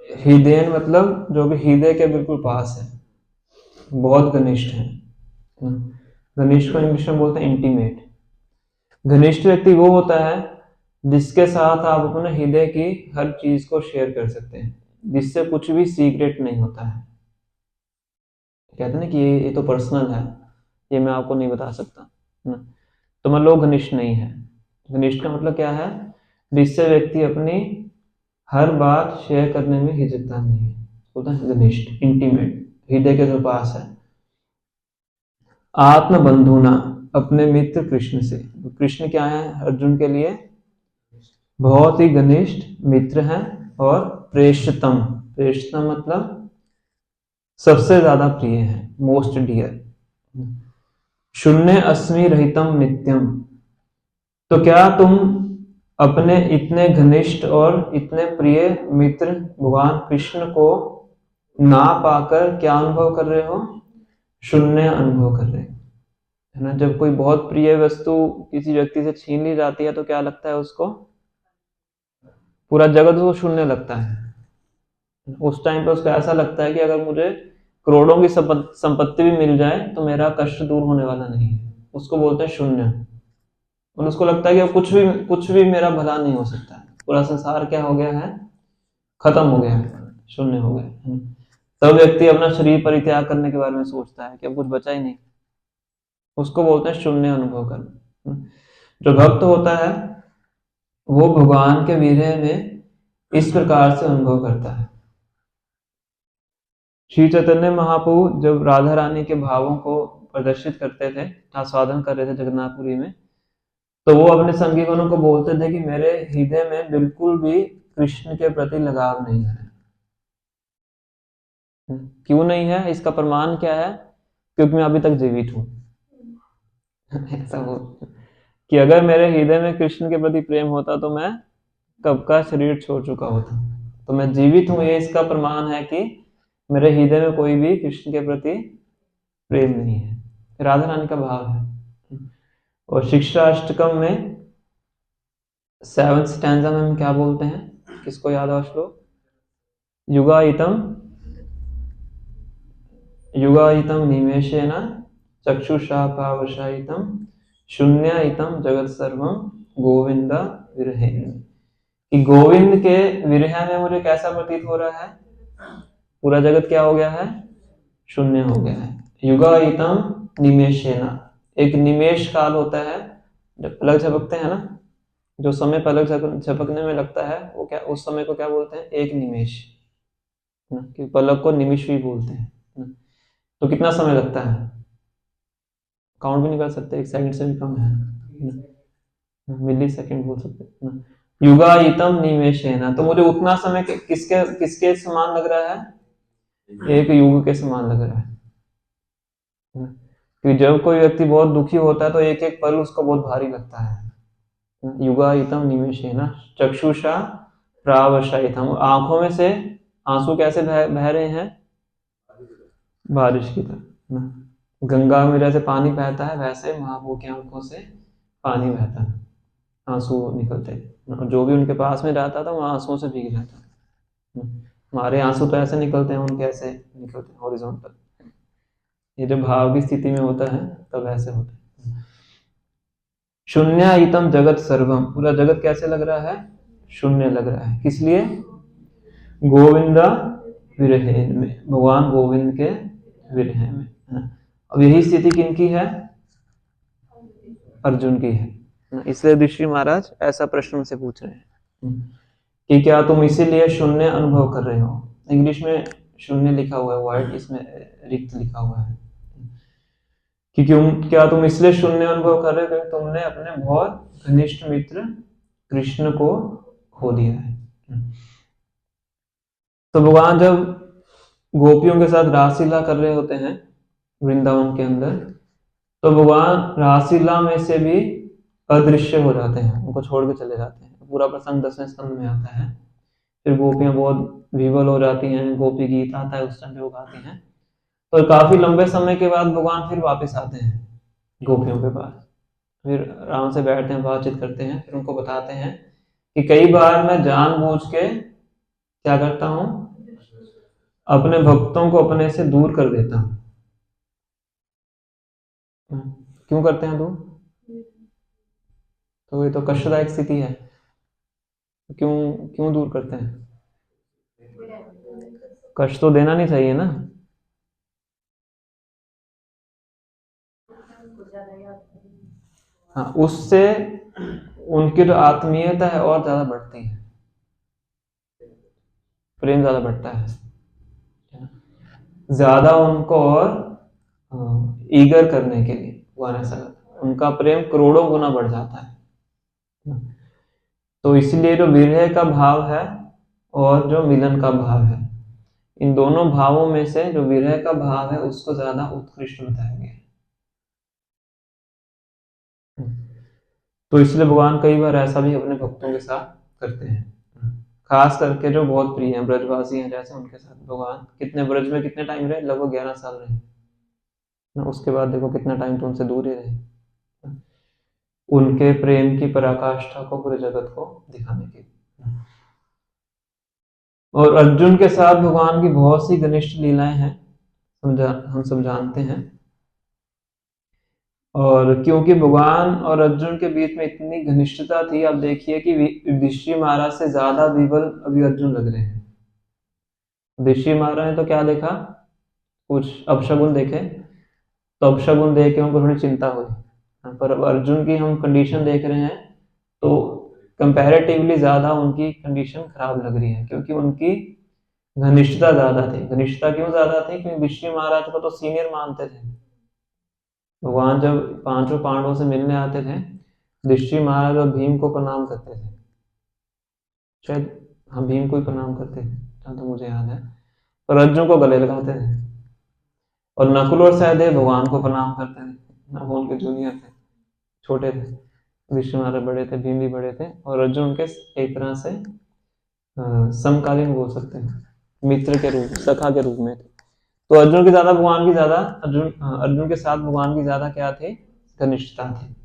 हृदय मतलब जो कि हृदय के बिल्कुल पास है, बहुत घनिष्ठ है। घनिष्ठ को इंग्लिश में बोलते हैं इंटीमेट। घनिष्ठ व्यक्ति वो होता है जिसके साथ आप अपने हृदय की हर चीज को शेयर कर सकते हैं, जिससे कुछ भी सीक्रेट नहीं होता है। कहते हैं ना कि ये तो पर्सनल है, ये मैं आपको नहीं बता सकता ना। तो मतलब लोग घनिष्ठ नहीं है। घनिष्ठ का मतलब क्या है? जिससे व्यक्ति अपनी हर बात शेयर करने में हिचकता नहीं है, बोलता है घनिष्ठ, इंटीमेट, हृदय के जो पास है। आत्म बंधुना, अपने मित्र कृष्ण से। कृष्ण क्या है अर्जुन के लिए? बहुत ही घनिष्ठ मित्र हैं। और प्रेष्ठतम, प्रेष्ठतम मतलब सबसे ज्यादा प्रिय है, मोस्ट डियर। शून्य अस्मि रहितम नित्यम, तो क्या तुम अपने इतने घनिष्ठ और इतने प्रिय मित्र भगवान कृष्ण को ना पाकर क्या अनुभव कर रहे हो? शून्य अनुभव कर रहे हो, है ना। जब कोई बहुत प्रिय वस्तु किसी व्यक्ति से छीन ली जाती है तो क्या लगता है उसको? पूरा जगत उसको शून्य लगता है। उस टाइम पे उसको ऐसा लगता है कि अगर मुझे करोड़ों की संपत्ति भी मिल जाए तो मेरा कष्ट दूर होने वाला नहीं है। उसको बोलते हैं शून्य। और उसको लगता है कि कुछ भी मेरा भला नहीं हो सकता है, पूरा संसार क्या हो गया है? खत्म हो गया है, शून्य हो गया। तब व्यक्ति अपना शरीर परित्याग करने के बारे में सोचता है कि अब कुछ बचा ही नहीं। उसको बोलते हैं शून्य अनुभव करना। जो भक्त होता है वो भगवान के विरह में इस प्रकार से अनुभव करता है। श्री चैतन्य महाप्रभु जब राधा रानी के भावों को प्रदर्शित करते थे, आस्वादन कर रहे थे जगन्नाथपुरी में, तो वो अपने संगीगणों को बोलते थे कि मेरे हृदय में बिल्कुल भी कृष्ण के प्रति लगाव नहीं है। क्यों नहीं है? इसका प्रमाण क्या है? क्योंकि मैं अभी तक जीवित हूँ। ऐसा हो कि अगर मेरे हृदय में कृष्ण के प्रति प्रेम होता तो मैं कब का शरीर छोड़ चुका होता। तो मैं जीवित हूँ, ये इसका प्रमाण है कि मेरे हृदय में कोई भी कृष्ण के प्रति प्रेम नहीं है। राधा रानी का भाव है। और शिक्षाष्टकम में 7th स्टैंजा में हम क्या बोलते हैं? किसको याद है श्लोक? युगायितम निमेषेण चक्षुषा पावशायितम शून्यायितम जगत सर्वम गोविंद विरहेण। कि गोविंद के विरह में मुझे कैसा प्रतीत हो रहा है? पूरा जगत क्या हो गया है? शून्य हो गया है। युगायितम निमेषेण, एक निमेष काल होता है जब पलक झपकते हैं ना, जो समय पलक झपकने में लगता है वो क्या, उस समय को क्या बोलते हैं? एक निमेष। कि पलक को निमिष भी बोलते हैं। तो कितना समय लगता है? काउंट भी नहीं कर सकते, 1 सेकंड से भी कम है। मिली सेकंड बोल सकते हैं ना। युगायितम निमेषेण, तो मुझे उतना समय किसके किसके समान लग रहा है? एक युग के समान लग रहा है। कि जब कोई व्यक्ति बहुत दुखी होता है तो एक एक पल उसको बहुत भारी लगता है। युगायितम निमेषेण चक्षुषा प्रावशायितम, आंखों में से आंसू कैसे बह रहे हैं? बारिश की तरह। गंगा में जैसे पानी बहता है वैसे महाप्रभु की आंखों से पानी बहता है, आंसू निकलते हैं। और जो भी उनके पास में रहता था वो आंसुओं से भीग जाता है। हमारे आंसू तो ऐसे निकलते हैं, उनके ऐसे निकलते हैं हॉरिजॉन्टल। ये जब भाव की स्थिति में होता है तब ऐसे होता है। शून्यायितम जगत सर्वम, पूरा जगत कैसे लग रहा है? शून्य लग रहा है। किस लिए? गोविंदा विरहेण में, भगवान गोविंद के विरह में। अब यही स्थिति किनकी है? अर्जुन की है। इसलिए ऋषि महाराज ऐसा प्रश्न से पूछ रहे हैं कि क्या तुम इसीलिए शून्य अनुभव कर रहे हो? इंग्लिश में शून्य लिखा हुआ है वाइट, इसमें रिक्त लिखा हुआ है। कि क्या तुम इसलिए शून्य अनुभव कर रहे हो क्योंकि तुमने अपने बहुत घनिष्ठ मित्र कृष्ण को खो दिया है। तो भगवान जब गोपियों के साथ रासलीला कर रहे होते हैं वृंदावन के अंदर, तो भगवान रासलीला में से भी अदृश्य हो जाते हैं, उनको छोड़ के चले जाते हैं। पूरा प्रसंग 10वें स्कंद में आता है। फिर गोपियां बहुत विवल हो जाती हैं, गोपी गीत आता है, उस समय वो गाती हैं। तो काफी लंबे समय के बाद भगवान फिर वापस आते हैं गोपियों के पास। फिर आराम से बैठते हैं, बातचीत करते हैं। फिर उनको बताते हैं कि कई बार मैं जानबूझ के क्या करता हूँ, अपने भक्तों को अपने से दूर कर देता हूँ। क्यों करते हैं दूर? तो ये तो कष्टदायक स्थिति है। क्यों क्यों दूर करते हैं? कष्ट तो देना नहीं चाहिए ना। हाँ, उससे उनकी जो आत्मीयता है और ज्यादा बढ़ती है, प्रेम ज्यादा बढ़ता है, ज्यादा उनको और ईगर करने के लिए भगवान ऐसा करता है। उनका प्रेम करोड़ों गुना बढ़ जाता है। तो इसलिए जो विरह का भाव है और जो मिलन का भाव है, इन दोनों भावों में से जो विरह का भाव है उसको ज्यादा उत्कृष्ट बताया गया है। तो इसलिए भगवान कई बार ऐसा भी अपने भक्तों के साथ करते हैं, खास करके जो बहुत प्रिय हैं, ब्रजवासी हैं जैसे, उनके साथ भगवान कितने ब्रज में कितने टाइम रहे? लगभग 11 साल रहे। उसके बाद देखो कितना टाइम तो उनसे दूर ही रहे, उनके प्रेम की पराकाष्ठा को पूरे जगत को दिखाने के लिए। और अर्जुन के साथ भगवान की बहुत सी घनिष्ठ लीलाएं हैं, हम सब जानते हैं। और क्योंकि भगवान और अर्जुन के बीच में इतनी घनिष्ठता थी, आप देखिए कि युधिष्ठिर महाराज से ज्यादा विबल अभी अर्जुन लग रहे हैं। युधिष्ठिर महाराज ने तो क्या देखा? कुछ अपशगुन देखे, तो अपशगुन देख के उनको थोड़ी चिंता हुई। पर अब अर्जुन की हम कंडीशन देख रहे हैं तो कंपैरेटिवली ज़्यादा उनकी कंडीशन खराब लग रही है, क्योंकि उनकी घनिष्ठता ज़्यादा थी। घनिष्ठता क्यों ज़्यादा थी? क्योंकि ऋषि महाराज को तो सीनियर मानते थे। भगवान जब पांचों पांडवों से मिलने आते थे, ऋषि महाराज और भीम को प्रणाम करते थे। शायद हम भीम को ही प्रणाम करते थे जहाँ तो मुझे याद है, और अर्जुन को गले लगाते थे। और नकुल और सहदेव भगवान को प्रणाम करते थे। वो उनके जूनियर थे, छोटे थे। ऋषि महाराज बड़े थे, भीम भी बड़े थे, और अर्जुन उनके एक तरह से समकालीन बोल सकते हैं, मित्र के रूप, सखा के रूप में थे। तो अर्जुन की ज्यादा अर्जुन के साथ भगवान की ज्यादा क्या थे? घनिष्ठता थी।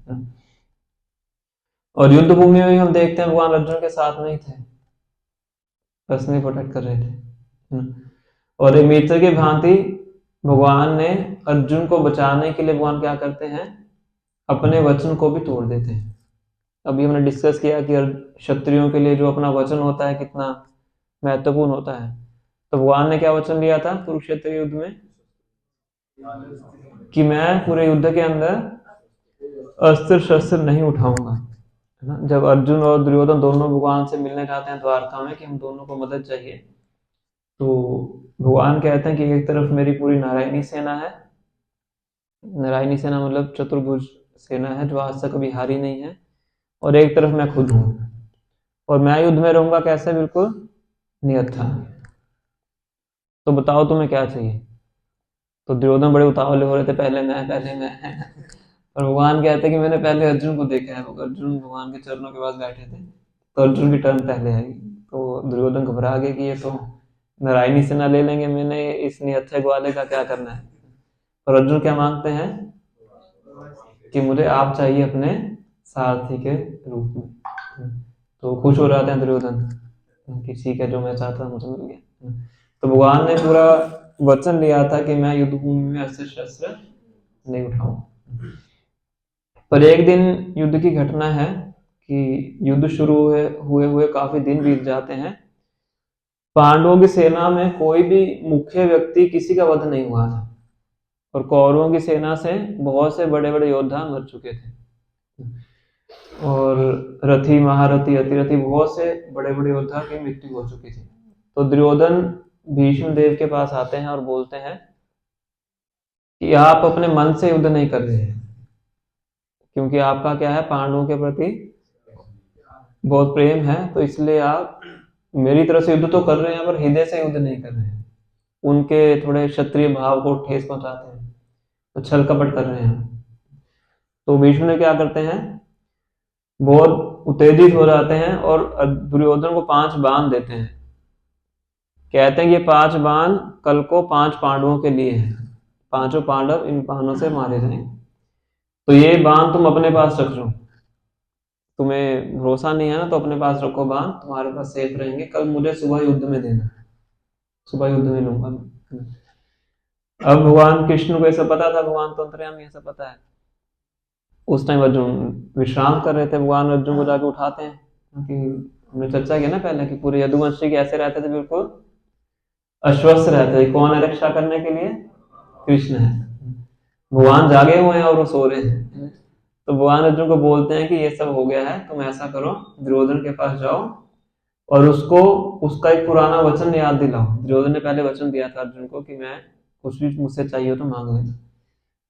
और युद्ध भूमि में भी हम देखते हैं भगवान अर्जुन के साथ में ही थे, पर्सनली प्रोटेक्ट कर रहे थे। और एक मित्र की भांति भगवान ने अर्जुन को बचाने के लिए भगवान क्या करते हैं? अपने वचन को भी तोड़ देते हैं। अभी हमने डिस्कस किया कि क्षत्रियों के लिए जो अपना वचन होता है कितना महत्वपूर्ण होता है। तो भगवान ने क्या वचन लिया था कुरुक्षेत्र युद्ध में? कि मैं पूरे युद्ध के अंदर अस्त्र शस्त्र नहीं उठाऊंगा, है ना। जब अर्जुन और दुर्योधन दोनों भगवान से मिलने जाते हैं द्वारका में कि हम दोनों को मदद चाहिए, तो भगवान कहते हैं कि एक तरफ मेरी पूरी नारायणी सेना है। नारायणी सेना मतलब चतुर्भुज सेना है जो आज तक कभी हारी नहीं है, और एक तरफ मैं खुद हूं, और मैं युद्ध में रहूंगा कैसे? बिल्कुल नियत था। तो बताओ तुम्हें क्या चाहिए? तो दुर्योधन बड़े उतावले हो रहे थे, पहले मैं और भगवान कहते हैं कि मैंने पहले अर्जुन को देखा है। अर्जुन भगवान के चरणों के पास बैठे थे, तो अर्जुन की टर्न पहले आएगी। तो दुर्योधन घबरा गए कि ये तो नारायणी सेना ले लेंगे, मैंने इस निहत्थे ग्वाले का क्या करना है। और अर्जुन क्या मांगते हैं? कि मुझे आप चाहिए अपने सारथी के रूप में। तो खुश हो जाते हैं दुर्योधन कि ठीक है, जो मैं चाहता मुझे मिल गया। तो भगवान ने पूरा वचन लिया था कि मैं युद्ध भूमि में अस्त्र शस्त्र नहीं उठाऊं। पर एक दिन युद्ध की घटना है कि युद्ध शुरू हुए हुए काफी दिन बीत जाते हैं। पांडवों की सेना में कोई भी मुख्य व्यक्ति किसी का वध नहीं हुआ था, और कौरवों की सेना से बहुत से बड़े बड़े योद्धा मर चुके थे, और रथी, महारथी, अतिरथी, बहुत से बड़े बड़े योद्धा की मृत्यु हो चुकी थी। तो दुर्योधन भीष्म देव के पास आते हैं और बोलते हैं कि आप अपने मन से युद्ध नहीं कर रहे हैं, क्योंकि आपका क्या है? पांडवों के प्रति बहुत प्रेम है, तो इसलिए आप मेरी तरफ से युद्ध तो कर रहे हैं पर हृदय से युद्ध नहीं कर रहे हैं। उनके थोड़े क्षत्रिय भाव को ठेस पहुंचाते हैं, तो छल कपट कर रहे हैं। तो भीष्म ने क्या करते हैं? बहुत उत्तेजित हो जाते हैं और दुर्योधन को 5 बाण देते हैं। कहते हैं ये 5 बाण कल को 5 पांडवों के लिए है, 5 पांडव इन बाणों से मारे जाएंगे। तो ये बाण तुम अपने पास रख लो, तुम्हें भरोसा नहीं है ना, तो अपने पास रखो बाण, तुम्हारे पास सेफ रहेंगे। कल मुझे सुबह युद्ध में देना, सुबह युद्ध में लूंगा। अब भगवान कृष्ण को ऐसा पता था, भगवान तो अंतर्यामी, ऐसा पता है। उस टाइम अर्जुन विश्राम कर रहे थे, भगवान अर्जुन को जाके उठाते हैं। कि हमने चर्चा की ना पहले कि पूरे यदुवंशी कैसे रहते थे? बिल्कुल अस्वस्थ रहते थे। कौन है रक्षा करने के लिए? कृष्ण है। भगवान जागे हुए हैं और वो सो रहे हैं। तो भगवान अर्जुन को बोलते हैं कि ये सब हो गया है, तुम ऐसा करो, दुर्योधन के पास जाओ और उसको उसका एक पुराना वचन याद दिलाओ। दुर्योधन ने पहले वचन दिया था अर्जुन को कि मैं कुछ भी मुझसे चाहिए तो मांग लेना।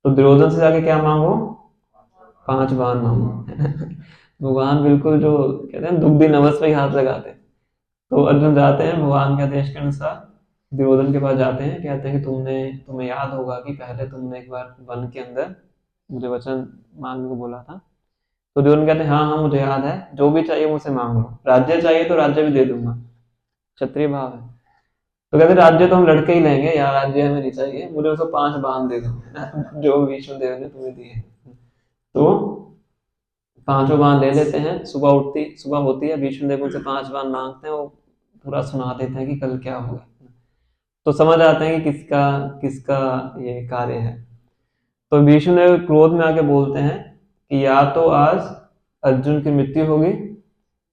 तो दुर्योधन से जाके क्या मांगो? 5 बार मांगो। भगवान बिल्कुल जो कहते हैं दुग्धी नवस पे ही हाथ लगाते। तो अर्जुन जाते हैं भगवान के आदेश के अनुसार, दुर्योधन के पास जाते हैं, कहते हैं कि तुम्हें याद होगा कि पहले तुमने एक बार वन के अंदर मुझे वचन मांगने को बोला था। तो दुर्योधन कहते हैं हाँ हाँ मुझे याद है, जो भी चाहिए मुझसे मांग लो। राज्य चाहिए तो राज्य भी दे दूंगा, क्षत्रिय भाव है। तो कहते राज्य तो हम लड़के ही लेंगे यार, राज्य हमें नहीं चाहिए, मुझे उसको 5 बांध दे दो जो विष्णु देव ने तुम्हें दिए। तो 5 बांध ले लेते हैं। सुबह होती है, विष्णु देव उनसे 5 बांध मांगते हैं, वो पूरा सुना देते हैं कि कल क्या होगा। तो समझ आते हैं कि किसका किसका ये कार्य है। तो विष्णु देव क्रोध में आके बोलते हैं कि या तो आज अर्जुन की मृत्यु होगी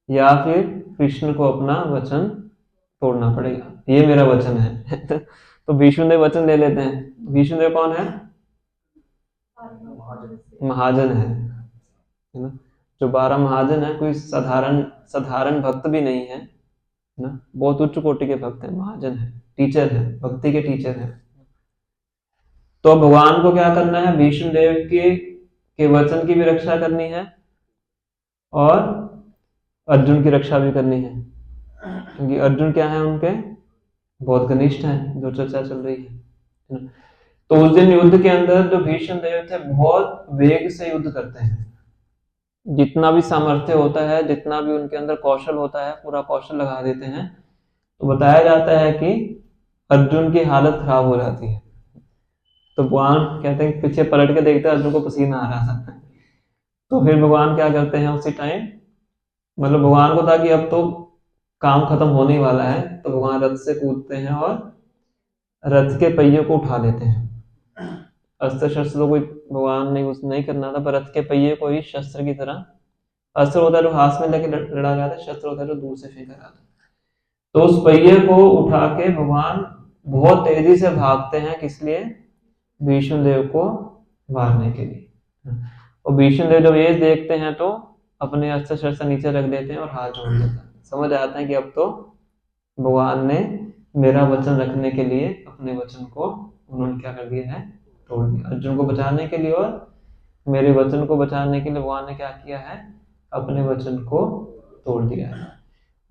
या फिर कृष्ण को अपना वचन तोड़ना पड़ेगा, ये मेरा वचन है। तो विष्णुदेव वचन ले लेते हैं। विष्णुदेव कौन है? महाजन है ना। जो 12 महाजन है कोई साधारण भक्त भी नहीं है ना, बहुत उच्च कोटि के भक्त हैं, महाजन है, टीचर है, भक्ति के टीचर है। तो भगवान को क्या करना है, भीष्म देव के वचन की भी रक्षा करनी है और अर्जुन की रक्षा भी करनी है, क्योंकि अर्जुन क्या है उनके बहुत घनिष्ठ हैं, जो चर्चा चल रही है। तो उस दिन युद्ध के अंदर जो भीष्म देव थे बहुत वेग से युद्ध करते हैं, जितना भी सामर्थ्य होता है, जितना भी उनके अंदर कौशल होता है, पूरा कौशल लगा देते हैं। तो बताया जाता है कि अर्जुन की हालत खराब हो जाती है। तो भगवान कहते हैं पीछे पलट के देखते हैं, अर्जुन को पसीना आ रहा था। तो फिर भगवान क्या करते हैं उसी टाइम, मतलब भगवान को था कि अब तो काम खत्म होने वाला है, तो भगवान रथ से कूदते हैं और रथ के पहिए को उठा लेते हैं। अस्त्र शस्त्र तो कोई भगवान ने कुछ नहीं करना था, पर रथ के पहिए को ही शस्त्र की तरह, अस्त्र होता है जो हाथ में लेके लड़ा जाता है, शस्त्र होता है जो दूर से फेंका जाता है। तो उस पहिए को उठा के भगवान बहुत तेजी से भागते हैं, किस लिए, भीष्म देव को मारने के लिए। और भीष्म देव जब ये देखते हैं तो अपने अस्त्र शस्त्र नीचे रख देते हैं और हाथ जोड़ लेते हैं, समझ आता है कि अब तो भगवान ने मेरा वचन रखने के लिए अपने वचन को उन्होंने क्या कर दिया है, तोड़ दिया। अर्जुन को बचाने के लिए और मेरे वचन को बचाने के लिए भगवान ने क्या किया है, अपने वचन को तोड़ दिया है।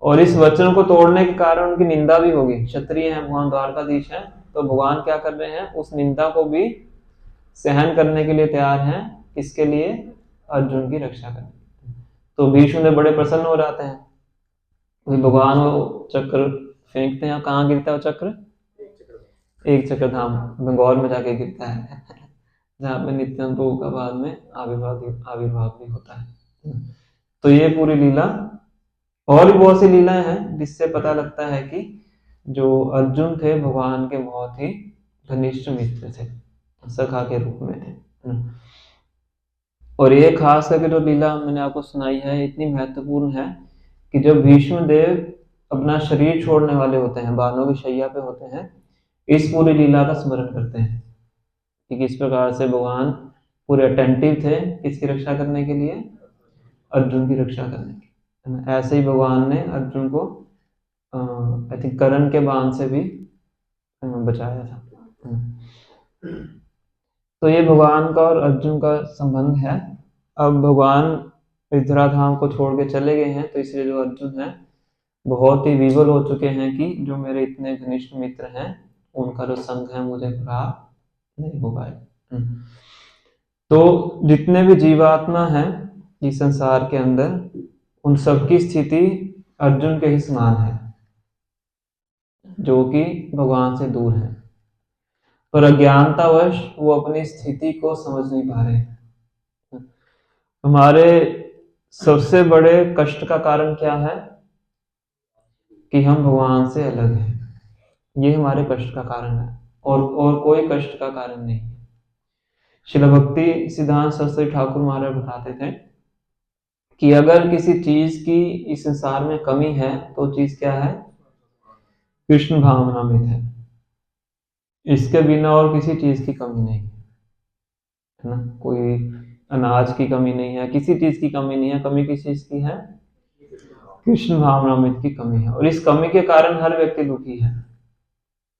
और इस वचन को तोड़ने के कारण उनकी निंदा भी होगी। क्षत्रिय हैं, भगवान द्वारकाधीश हैं, तो भगवान क्या कर रहे हैं, उस निंदा को भी सहन करने के लिए तैयार हैं, किसके लिए, अर्जुन की रक्षा करने। तो भीष्म में बड़े प्रसन्न हो जाते हैं, भगवान वो चक्र फेंकते हैं, कहाँ गिरता है वो चक्र, एक चक्र धाम बंगाल में जाके गिरता है, जहाँ पे नित्यानंद प्रभु का बाद में आविर्भाव भी होता है। तो ये पूरी लीला, और भी बहुत सी लीलाएं हैं जिससे पता लगता है कि जो अर्जुन थे भगवान के बहुत ही घनिष्ठ मित्र थे, सखा के रूप में थे। और ये खास करके जो लीला मैंने आपको सुनाई है इतनी महत्वपूर्ण है कि जब भीष्म देव अपना शरीर छोड़ने वाले होते हैं, बाणों की शैया पे होते हैं, इस पूरी लीला का स्मरण करते हैं कि किस प्रकार से भगवान पूरे अटेंटिव थे किसकी रक्षा करने के लिए, अर्जुन की रक्षा करने के। ऐसे ही भगवान ने अर्जुन को आई थिंक कर्ण के बाण से भी बचाया था। तो ये भगवान का और अर्जुन का संबंध है। अब भगवान इस धराधाम को छोड़ के चले गए हैं, तो इसलिए जो अर्जुन है बहुत ही विवल हो चुके हैं कि जो मेरे इतने घनिष्ठ मित्र हैं उनका जो संग है मुझे प्राप्त नहीं हो पाए। तो जितने भी जीवात्मा हैं इस संसार के अंदर, उन सबकी स्थिति अर्जुन के ही समान है, जो कि भगवान से दूर है, पर अज्ञानतावश वो अपनी स्थिति को समझ नहीं पा रहे। हमारे सबसे बड़े कष्ट का कारण क्या है कि हम भगवान से अलग हैं, ये हमारे कष्ट का कारण है, और कोई कष्ट का कारण नहीं है। श्रील भक्ति सिद्धांत सरस्वती ठाकुर महाराज बताते थे कि अगर किसी चीज की इस संसार में कमी है तो चीज क्या है, कृष्ण भावनामृत है। इसके बिना और किसी चीज की कमी नहीं है ना, कोई अनाज की कमी नहीं है, किसी चीज की कमी नहीं है। कमी किस चीज की है, कृष्ण भावनामृत की कमी है। और इस कमी के कारण हर व्यक्ति दुखी है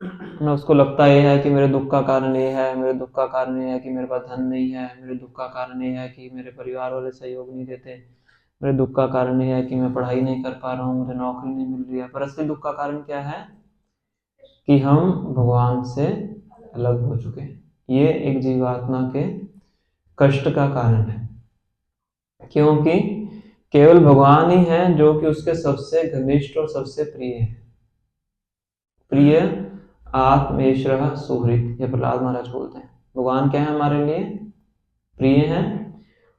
ना, उसको लगता ये है कि मेरे दुख का कारण ये है, मेरे दुख का कारण ये है कि मेरे पास धन नहीं है, मेरे दुख का कारण ये है कि मेरे परिवार वाले सहयोग नहीं देते, मेरे दुख का कारण ये है कि मैं पढ़ाई नहीं कर पा रहा हूँ, मुझे नौकरी नहीं मिल रही है। पर असली दुख का कारण क्या है कि हम भगवान से अलग हो चुके हैं। ये एक जीवात्मा के कष्ट का कारण है, क्योंकि केवल भगवान ही है जो कि उसके सबसे घनिष्ठ और सबसे प्रिय है। प्रिय आत्मेश्वर सुहृद, ये प्रहलाद महाराज बोलते हैं। भगवान क्या है हमारे लिए, प्रिय है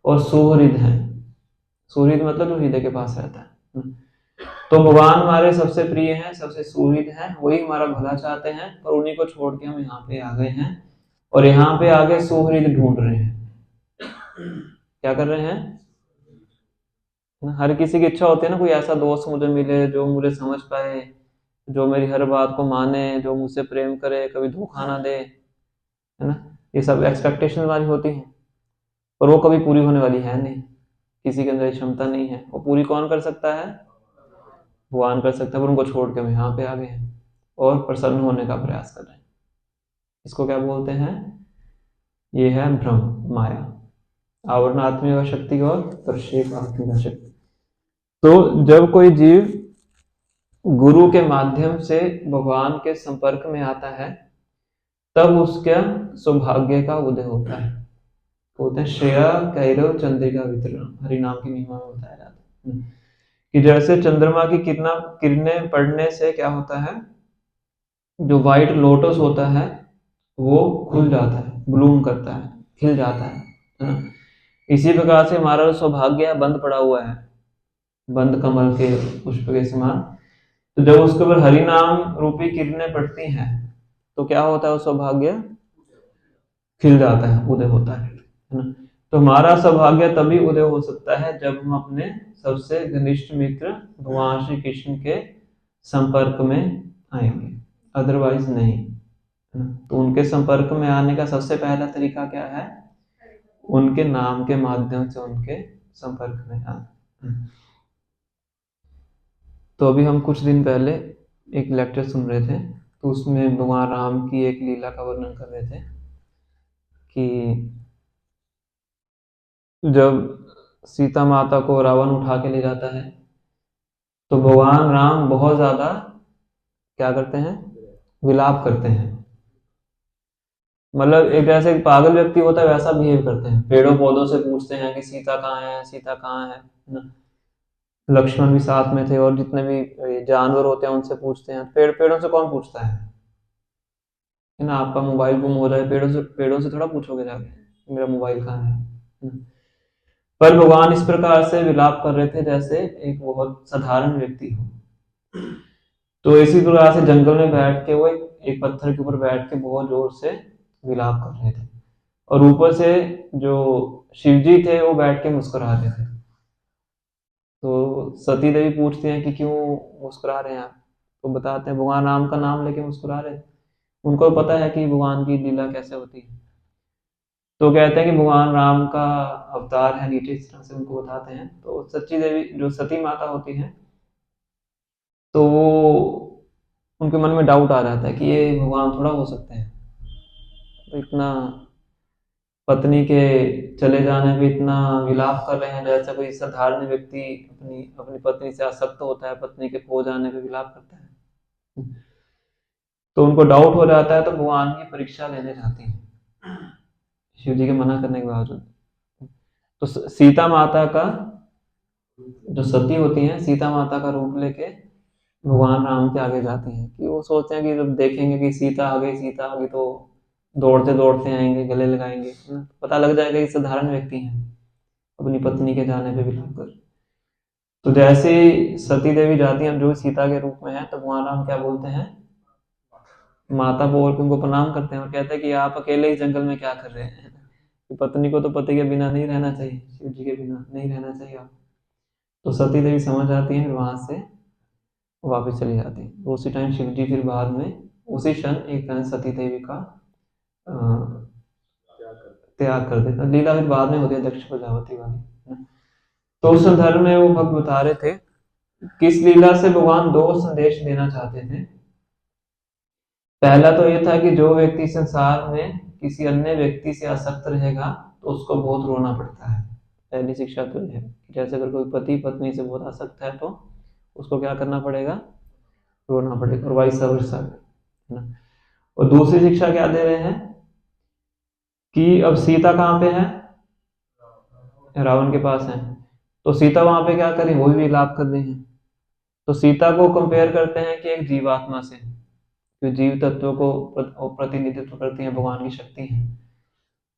और सुहृद है। सुहृद मतलब जो हृदय के पास रहता है। तो भगवान हमारे सबसे प्रिय हैं, सबसे सुहृद हैं, वही हमारा भला चाहते हैं, पर उन्हीं को छोड़ के हम यहाँ पे आ गए हैं और यहाँ पे आगे सुहृद ढूंढ रहे हैं। क्या कर रहे हैं, हर किसी की इच्छा होती है ना, कोई ऐसा दोस्त मुझे मिले जो मुझे समझ पाए, जो मेरी हर बात को माने, जो मुझसे प्रेम करे, कभी धोखा ना दे, है ना। ये सब एक्सपेक्टेशन वाली होती है, पर वो कभी पूरी होने वाली है नहीं। किसी के अंदर ये क्षमता नहीं है, वो पूरी कौन कर सकता है? भगवान कर सकता है, पर उनको छोड़ के हम यहाँ पे आ गए हैं और प्रसन्न होने का प्रयास कर रहे हैं। इसको क्या बोलते हैं? ये है भ्रम, माया। आवरणात्मिका शक्ति और प्रक्षेपात्मिका शक्ति। तो जब कोई जीव गुरु के माध्यम से भगवान के संपर्क में आता है, तब उसका सौभाग्य का उदय होता है। बोलते हैं श्रेया कैरव चंद्रिका वितरण, हरिनाम की महिमा में बताया जाता है कि जैसे चंद्रमा की किरणें पड़ने से क्या होता है, जो व्हाइट लोटस होता है वो खुल जाता है, ब्लूम करता है, खिल जाता है ना? इसी प्रकार से हमारा सौभाग्य बंद पड़ा हुआ है, बंद कमल के पुष्प के समान। तो जब उसके ऊपर हरि नाम रूपी किरणें पड़ती हैं तो क्या होता है? वो सौभाग्य खिल जाता है, उदय होता है ना? तो हमारा सौभाग्य तभी उदय हो सकता है जब हम अपने सबसे घनिष्ठ मित्र भगवान श्री कृष्ण के संपर्क में आएंगे, अदरवाइज नहीं। तो उनके संपर्क में आने का सबसे पहला तरीका क्या है? उनके नाम के माध्यम से उनके संपर्क में आना। तो अभी हम कुछ दिन पहले एक लेक्चर सुन रहे थे, तो उसमें भगवान राम की एक लीला का वर्णन कर रहे थे कि जब सीता माता को रावण उठा के ले जाता है तो भगवान राम बहुत ज्यादा क्या करते हैं? विलाप करते हैं। मतलब एक जैसे पागल व्यक्ति होता है वैसा बिहेव करते हैं, पेड़ों पौधों से पूछते हैं कि सीता कहाँ है, सीता कहाँ है ना? लक्ष्मण भी साथ में थे और जितने भी जानवर होते हैं उनसे पूछते हैं। पेड़ों से कौन पूछता है ना? आपका मोबाइल गुम हो रहा है, पेड़ों से थोड़ा पूछोगे जाके मेरा मोबाइल कहाँ है। पर भगवान इस प्रकार से विलाप कर रहे थे जैसे एक बहुत साधारण व्यक्ति हो। तो इसी प्रकार से जंगल में बैठ के वो एक पत्थर के ऊपर बैठ के बहुत जोर से विलाप कर रहे थे, और ऊपर से जो शिवजी थे वो बैठ के मुस्कुरा रहे थे। तो सती देवी पूछती हैं कि क्यों मुस्कुरा रहे हैं आप? तो बताते हैं भगवान राम का नाम लेके मुस्कुरा रहे थे। उनको पता है कि भगवान की लीला कैसे होती है। तो कहते हैं कि भगवान राम का अवतार है नीचे, इस तरह से उनको बताते हैं। तो सच्ची देवी जो सती माता होती है, तो वो उनके मन में डाउट आ जाता है कि ये भगवान थोड़ा हो सकते हैं। तो इतना पत्नी के चले जाने पे इतना विलाप कर रहे हैं जैसे कोई साधारण व्यक्ति अपनी अपनी पत्नी से आसक्त होता है, पत्नी के खो जाने पे विलाप करता है। तो उनको डाउट हो जाता है, तो भगवान की परीक्षा लेने जाती हैं शिव जी के मना करने के बावजूद। तो सीता माता का जो सती होती हैं, सीता माता का रूप लेके भगवान राम के आगे जाती हैं कि वो सोचते हैं कि जब देखेंगे कि सीता आ गई तो दौड़ते दौड़ते आएंगे, गले लगाएंगे, है ना? पता लग जाएगा कि साधारण व्यक्ति हैं, अपनी पत्नी के जाने पे विलाप कर। तो जैसे ही सती देवी जाती हैं जो सीता के रूप में है, तो भगवान राम क्या बोलते हैं? माता बोल के उनको प्रणाम करते हैं और कहते हैं कि आप अकेले ही जंगल में क्या कर रहे हैं? कि पत्नी को तो पति के बिना नहीं रहना चाहिए, शिव जी के बिना नहीं रहना चाहिए आप। तो सती देवी समझ आती है, फिर वहां से वापस चली जाती है। तो उसी टाइम शिव जी फिर बाद में उसी क्षण एक तरह से सती देवी का अ, त्याग कर देता। लीला फिर बाद में होती है दक्ष प्रजापति वाली। तो उस संदर्भ में वो भक्त बता रहे थे किस लीला से भगवान दो संदेश देना चाहते थे। पहला तो ये था कि जो व्यक्ति संसार में किसी अन्य व्यक्ति से आसक्त रहेगा तो उसको बहुत रोना पड़ता है। पहली शिक्षा तो है जैसे अगर कोई पति पत्नी से बहुत आसक्त है तो उसको क्या करना पड़ेगा? रोना पड़ेगा, और वाइस वर्सा, है ना? और दूसरी शिक्षा क्या दे रहे हैं कि अब सीता कहाँ पे है? रावण के पास है। तो सीता वहां पे क्या करें? वो भी विलाप कर रही है। तो सीता को कंपेयर करते हैं कि एक जीवात्मा से, जो जीव तत्वों को प्रतिनिधित्व करती है, भगवान की शक्ति है।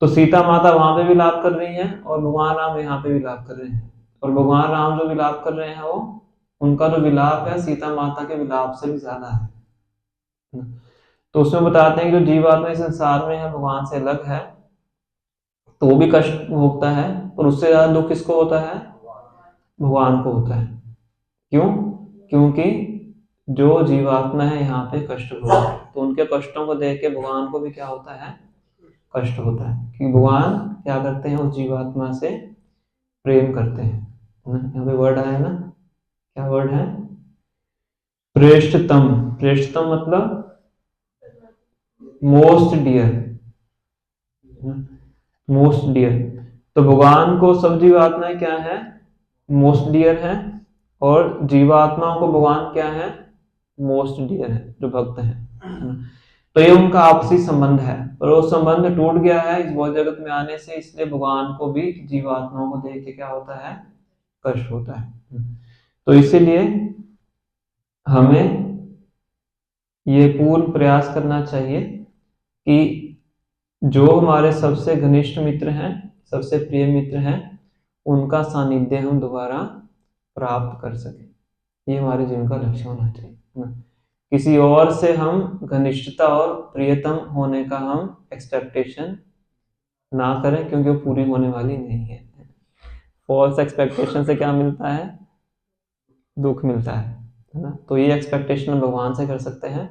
तो सीता माता वहां पे विलाप कर रही है और भगवान राम यहाँ पे विलाप कर रहे हैं। और भगवान राम जो विलाप कर रहे हैं वो उनका जो विलाप है सीता माता के विलाप से भी ज्यादा है। तो उसमें बताते हैं कि जो जीवात्मा इस संसार में है, भगवान से अलग है, तो वो भी कष्ट भोगता है, और उससे ज्यादा दुख किसको होता है? भगवान को होता है। क्यों? क्योंकि जो जीवात्मा है यहाँ पे कष्ट भोग रहा है, तो उनके कष्टों को देख के भगवान को भी क्या होता है? कष्ट होता है कि भगवान क्या करते हैं? उस जीवात्मा से प्रेम करते हैं ना। यहाँ पे वर्ड आया ना, क्या वर्ड है? प्रेष्ठतम। प्रेष्ठतम मतलब मोस्ट डियर, मोस्ट डियर। तो भगवान को सब जीवात्माएं क्या है? मोस्ट डियर है। और जीवात्माओं को भगवान क्या है? मोस्ट डियर है, जो भक्त है। तो ये उनका आपसी संबंध है, पर वो संबंध टूट गया है इस भौतिक जगत में आने से, इसलिए भगवान को भी जीवात्माओं को देख के क्या होता है? कष्ट होता है। तो इसीलिए हमें ये पूर्ण प्रयास करना चाहिए कि जो हमारे सबसे घनिष्ठ मित्र हैं, सबसे प्रिय मित्र हैं, उनका सानिध्य हम दोबारा प्राप्त कर सकें। ये हमारे जीवन का लक्ष्य होना चाहिए ना। किसी और से हम घनिष्ठता और प्रियतम होने का हम एक्सपेक्टेशन ना करें, क्योंकि वो पूरी होने वाली नहीं है। फॉल्स एक्सपेक्टेशन से क्या मिलता है? दुख मिलता है ना। तो ये एक्सपेक्टेशन भगवान से कर सकते हैं।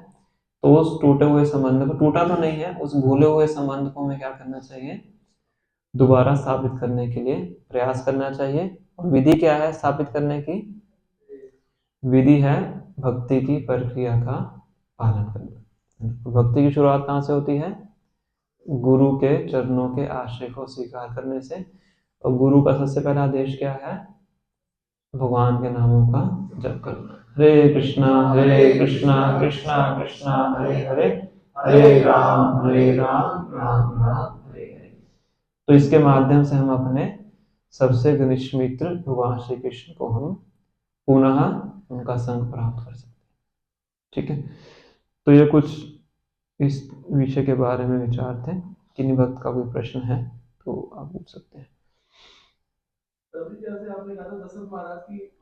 तो उस टूटे हुए संबंध को, टूटा तो नहीं है, उस भूले हुए संबंध को हमें क्या करना चाहिए? दोबारा स्थापित करने के लिए प्रयास करना चाहिए। और विधि क्या है स्थापित करने की? विधि है भक्ति की प्रक्रिया का पालन करना। भक्ति की शुरुआत कहाँ से होती है? गुरु के चरणों के आश्रय को स्वीकार करने से। और गुरु का सबसे पहला आदेश क्या है? भगवान के नामों का जप करना। हरे कृष्णा कृष्णा कृष्णा हरे हरे, हरे राम राम राम हरे हरे। तो इसके माध्यम से हम अपने सबसे घनिष्ठ मित्र भगवान श्री कृष्ण को हम पुनः उनका संग प्राप्त कर सकते हैं। ठीक है, तो ये कुछ इस विषय के बारे में विचार थे। किन्हीं भक्त का कोई प्रश्न है तो आप पूछ सकते हैं। तभी जैसे आपने कहा था दशरथ महाराज की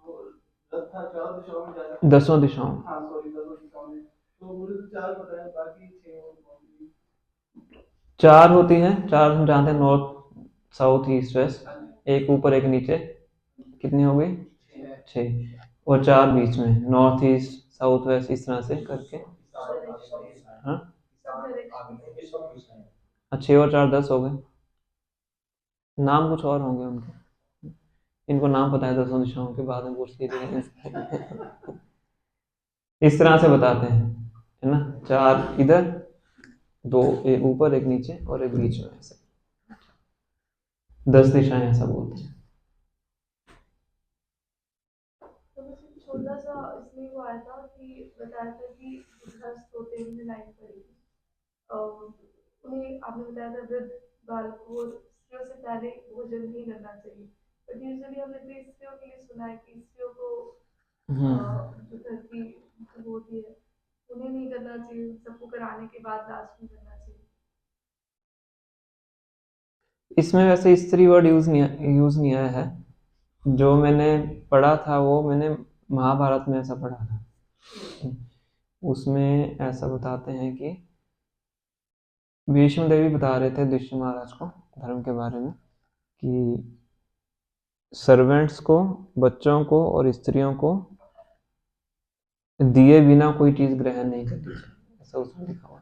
रथ था, चार दिशाओं में जाता, 10 दिशाओं में। हाँ सॉरी 10 दिशाओं में, तो मुझे तो चार पता है, बाकी 6 और कौन सी? 4 होती हैं, 4 हम जानते हैं, नॉर्थ साउथ ईस्ट वेस्ट, एक ऊपर एक नीचे। कितनी हो गई? 6। और 4 बीच में, नॉर्थ ईस्ट साउथ वेस्ट, इस तरह से करके। हाँ, 6 और 4 10 हो गए। नाम कुछ और होंगे उनके, इनको नाम पता है 10 दिशाओं के, बाद में पूछ लीजिएगा। इस तरह से बताते हैं, है ना। 4 इधर, 2 एक ऊपर एक नीचे और एक बीच में, ऐसे 10 दिशाएं, ऐसा बोलते हैं। तो बस एक छोटा सा इसमें वो आया था कि बताया था कि गृहस्थ होते हैं, उन्हें लाइन पड़ेगी, उन्हें आपने बताया था वृद्ध बालकों और स्त्रियों से पहले भोजन नहीं करना चाहिए। बट यूजुअली हमने तो स्त्रियों के लिए सुना है कि स्त्रियों को जो घर की वो होती है उन्हें नहीं करना चाहिए, सबको कराने के बाद लास्ट में करना चाहिए। इसमें वैसे स्त्री वर्ड यूज नहीं आया है। जो मैंने पढ़ा था वो मैंने महाभारत में ऐसा पढ़ा था। उसमें ऐसा बताते हैं कि भीष्म देवी बता रहे थे युधिष्ठिर महाराज को धर्म के बारे में, कि सर्वेंट्स को, बच्चों को और स्त्रियों को दिए बिना कोई चीज ग्रहण नहीं करनी चाहिए, ऐसा उसमें लिखा हुआ।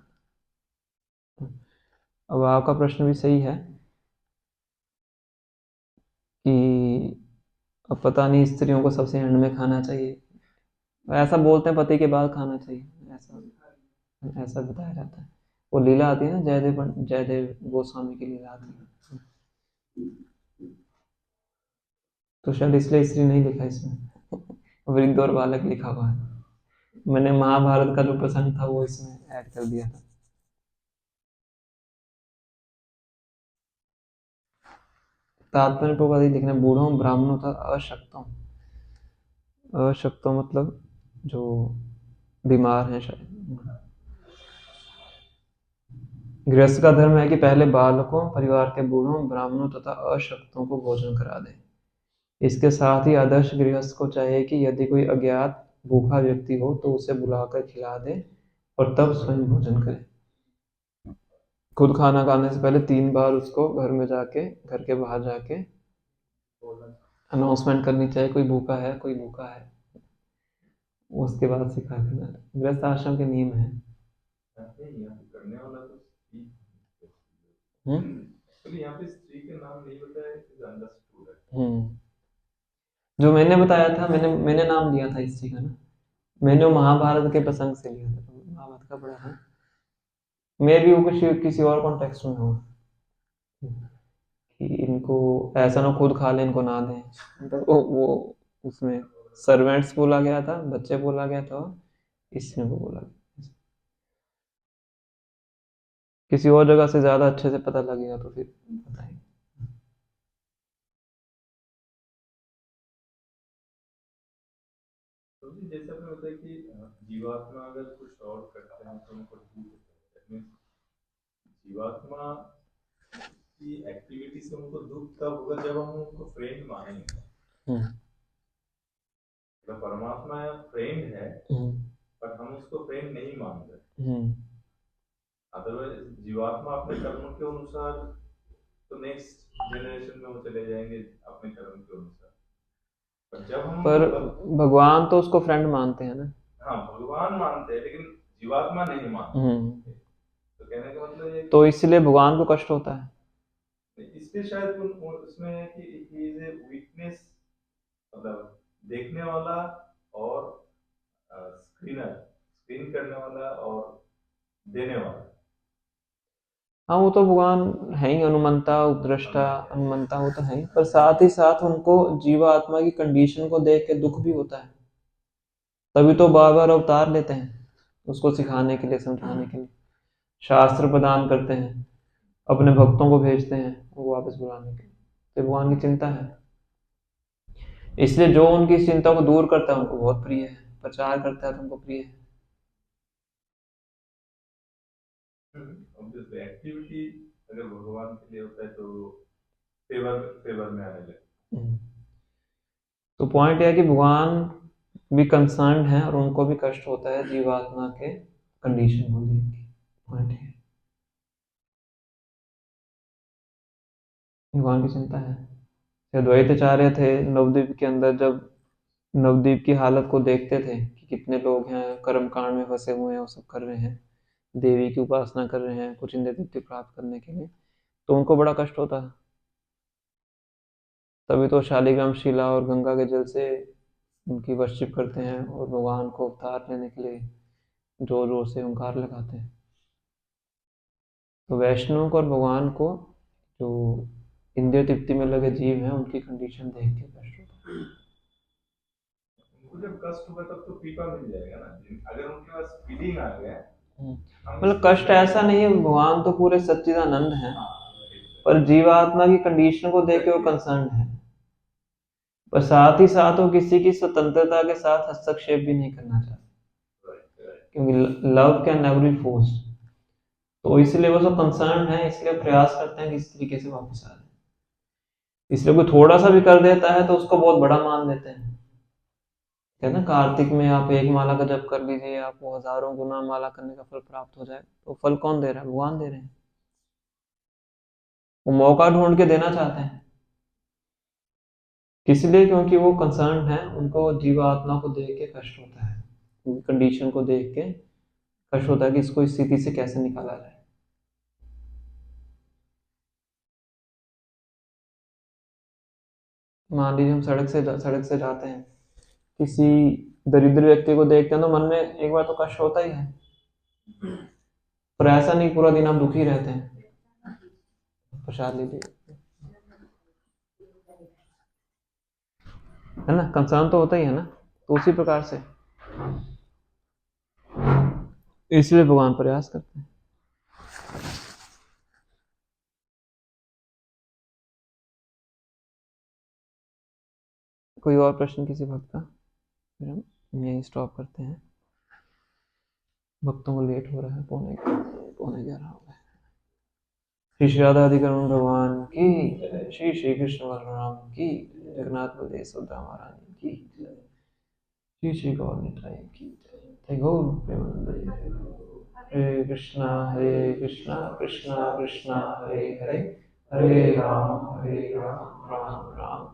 अब आपका प्रश्न भी सही है कि अब पता नहीं स्त्रियों को सबसे एंड में खाना चाहिए, ऐसा बोलते हैं पति के बाद खाना चाहिए, ऐसा ऐसा बताया जाता है। वो लीला आती है ना, जयदेव गोस्वामी की लीला आती है, तो शायद इसलिए स्त्री नहीं लिखा इसमें। वृद्ध और बालक लिखा हुआ है। मैंने महाभारत का जो प्रसंग था वो इसमें ऐड कर दिया था। तात्पर्य प्रवादी लिखना, बूढ़ों ब्राह्मणों था अशक्तों। अशक्तों मतलब जो बीमार है शायद। गृहस्थ का धर्म है कि पहले बालकों, परिवार के बूढ़ों, ब्राह्मणों तथा अशक्तों को भोजन करा दे। इसके साथ ही आदर्श गृहस्थ को चाहिए कि यदि कोई अज्ञात भूखा व्यक्ति हो तो उसे बुलाकर खिला दे और तब स्वयं भोजन करे। खुद खाना खाने से पहले 3 बार उसको घर में जाके, घर के बाहर जाके अनाउंसमेंट करनी चाहिए, कोई भूखा है, कोई भूखा है। उसके बाद से खा करना। गृहस्थ आश्रम के नियम है। हम्म? जो मैंने बताया था, मैंने मैंने नाम लिया था हिस्ट्री का ना, मैंने वो महाभारत के प्रसंग से लिया था, तो महाभारत का पढ़ा था। मे भी वो किसी किसी और कॉन्टेक्स्ट में हो, कि इनको ऐसा ना खुद खा ले इनको ना दें, मतलब वो उसमें सर्वेंट्स बोला गया था, बच्चे बोला गया था, इसमें वो बोला गया। किसी और जगह से ज्यादा अच्छे से पता लगेगा तो फिर बताएंगे। तो जी जैसे आपने बताया कि जीवात्मा अगर कुछ और करते हैं तो उनको दुख होता है। That means जीवात्मा की एक्टिविटी से उनको दुख तब होगा जब हम उनको फ्रेंड मानेंगे। हम्म, मतलब परमात्मा फ्रेंड है हम्म, पर हम उसको फ्रेंड नहीं मान रहे। हम्म। अदरवाइज जीवात्मा अपने कर्म के अनुसार तो नेक्स्ट जनरेशन में वो चले जाएंगे अपने कर्म के अनुसार। पर जब हम पर उनको भगवान तो उसको फ्रेंड मानते हैं ना। हाँ भगवान मानते हैं लेकिन जीवात्मा नहीं मानते। हम्म। तो कहने का मतलब ये तो कि इसलिए भगवान को कष्ट होता है। इसलिए शायद उसमें है कि ही इज ए वीकनेस, मतलब देखने वाला और स्क्रीनर, स्क्रीन करने वाला और देने वाला। हाँ, वो तो भगवान है ही, अनुमंता उपद्रष्टा अनुमंता, वो तो है ही, पर साथ ही साथ उनको जीवात्मा की कंडीशन को देख के दुख भी होता है, तभी तो बार बार अवतार लेते हैं, उसको सिखाने के लिए, समझाने के लिए, शास्त्र प्रदान करते हैं, अपने भक्तों को भेजते हैं वो वापस बुलाने के लिए। तो भगवान की चिंता है, इसलिए जो उनकी चिंता को दूर करता है उनको बहुत प्रिय है, प्रचार करता है तो उनको प्रिय है। ऑब्वियसली एक्टिविटी अगर भगवान के लिए होता है तो फेवर फेवर में आने लगता हम्म। तो पॉइंट यह है कि भगवान भी कंसर्न है और उनको भी कष्ट होता है जीवात्मा के कंडीशन को देख के। पॉइंट है, भगवान की चिंता है। अद्वैताचार्य थे नवद्वीप के अंदर, जब नवद्वीप की हालत को देखते थे कि कितने लोग हैं कर्म कांड में फंसे हुए हैं, वो सब कर रहे हैं, देवी की उपासना कर रहे हैं कुछ इंद्र तृप्ति प्राप्त करने के लिए, तो उनको बड़ा कष्ट होता है। तभी तो शालिग्राम शिला और गंगा के जल से उनकी वर्शिप करते हैं और भगवान को अवतार लेने के लिए जोर जोर से ओंकार लगाते हैं। तो वैष्णव को और भगवान को, जो इंद्रिय तृप्ति में लगे जीव हैं, उनकी कंडीशन देख के कष्ट होता है। उनको जब कष्ट होगा तब तो कृपा मिल जाएगा ना, अगर उनके पास फीलिंग आ गया हम मतलब इसको कष्ट ऐसा नहीं है, भगवान तो पूरे सच्चिदानंद हैं, हाँ पर जीवात्मा की कंडीशन को देख के वो कंसर्न है, पर साथ ही साथ वो किसी की स्वतंत्रता के साथ हस्तक्षेप भी नहीं करना चाहते, क्योंकि love can never be forced. तो इसलिए वो सब कंसर्न है, इसलिए प्रयास करते हैं कि इस तरीके से वापस आ जाए। इसलिए कोई थोड़ा सा भी कर देता है तो उसको बहुत बड़ा मान लेते हैं। है ना, कार्तिक में आप एक माला का जप कर लीजिए, आपको हजारों गुना माला करने का फल प्राप्त हो जाए, तो फल कौन दे रहा है? भगवान दे रहे हैं, वो मौका ढूंढ के देना चाहते हैं। इसलिए क्योंकि वो कंसर्न है, उनको जीवात्मा को देख के कष्ट होता है, कंडीशन को देख के कष्ट होता है कि इसको इस स्थिति से कैसे निकाला जाए। मान लीजिए हम सड़क से जाते हैं, किसी दरिद्र व्यक्ति को देखते हैं तो मन में एक बार तो कष्ट होता ही है, पर ऐसा नहीं पूरा दिन आप दुखी रहते हैं। प्रसाद लीजिए, है ना, कंसर्न तो होता ही है ना। तो उसी प्रकार से इसलिए भगवान प्रयास करते हैं। कोई और प्रश्न किसी भक्त का? फिर हम यही स्टॉप करते हैं, भक्तों को लेट हो रहा है, पौने 11 हो गए। श्री श्री राधा अधिकरण भगवान की जय, श्री श्री कृष्ण बलराम की जय, जगन्नाथ बलदेव सुभद्रा महारानी की जय, श्री श्री गौर निताई की जय, जय गौर प्रेमानंद। हरे कृष्णा कृष्णा कृष्णा हरे हरे, हरे राम राम राम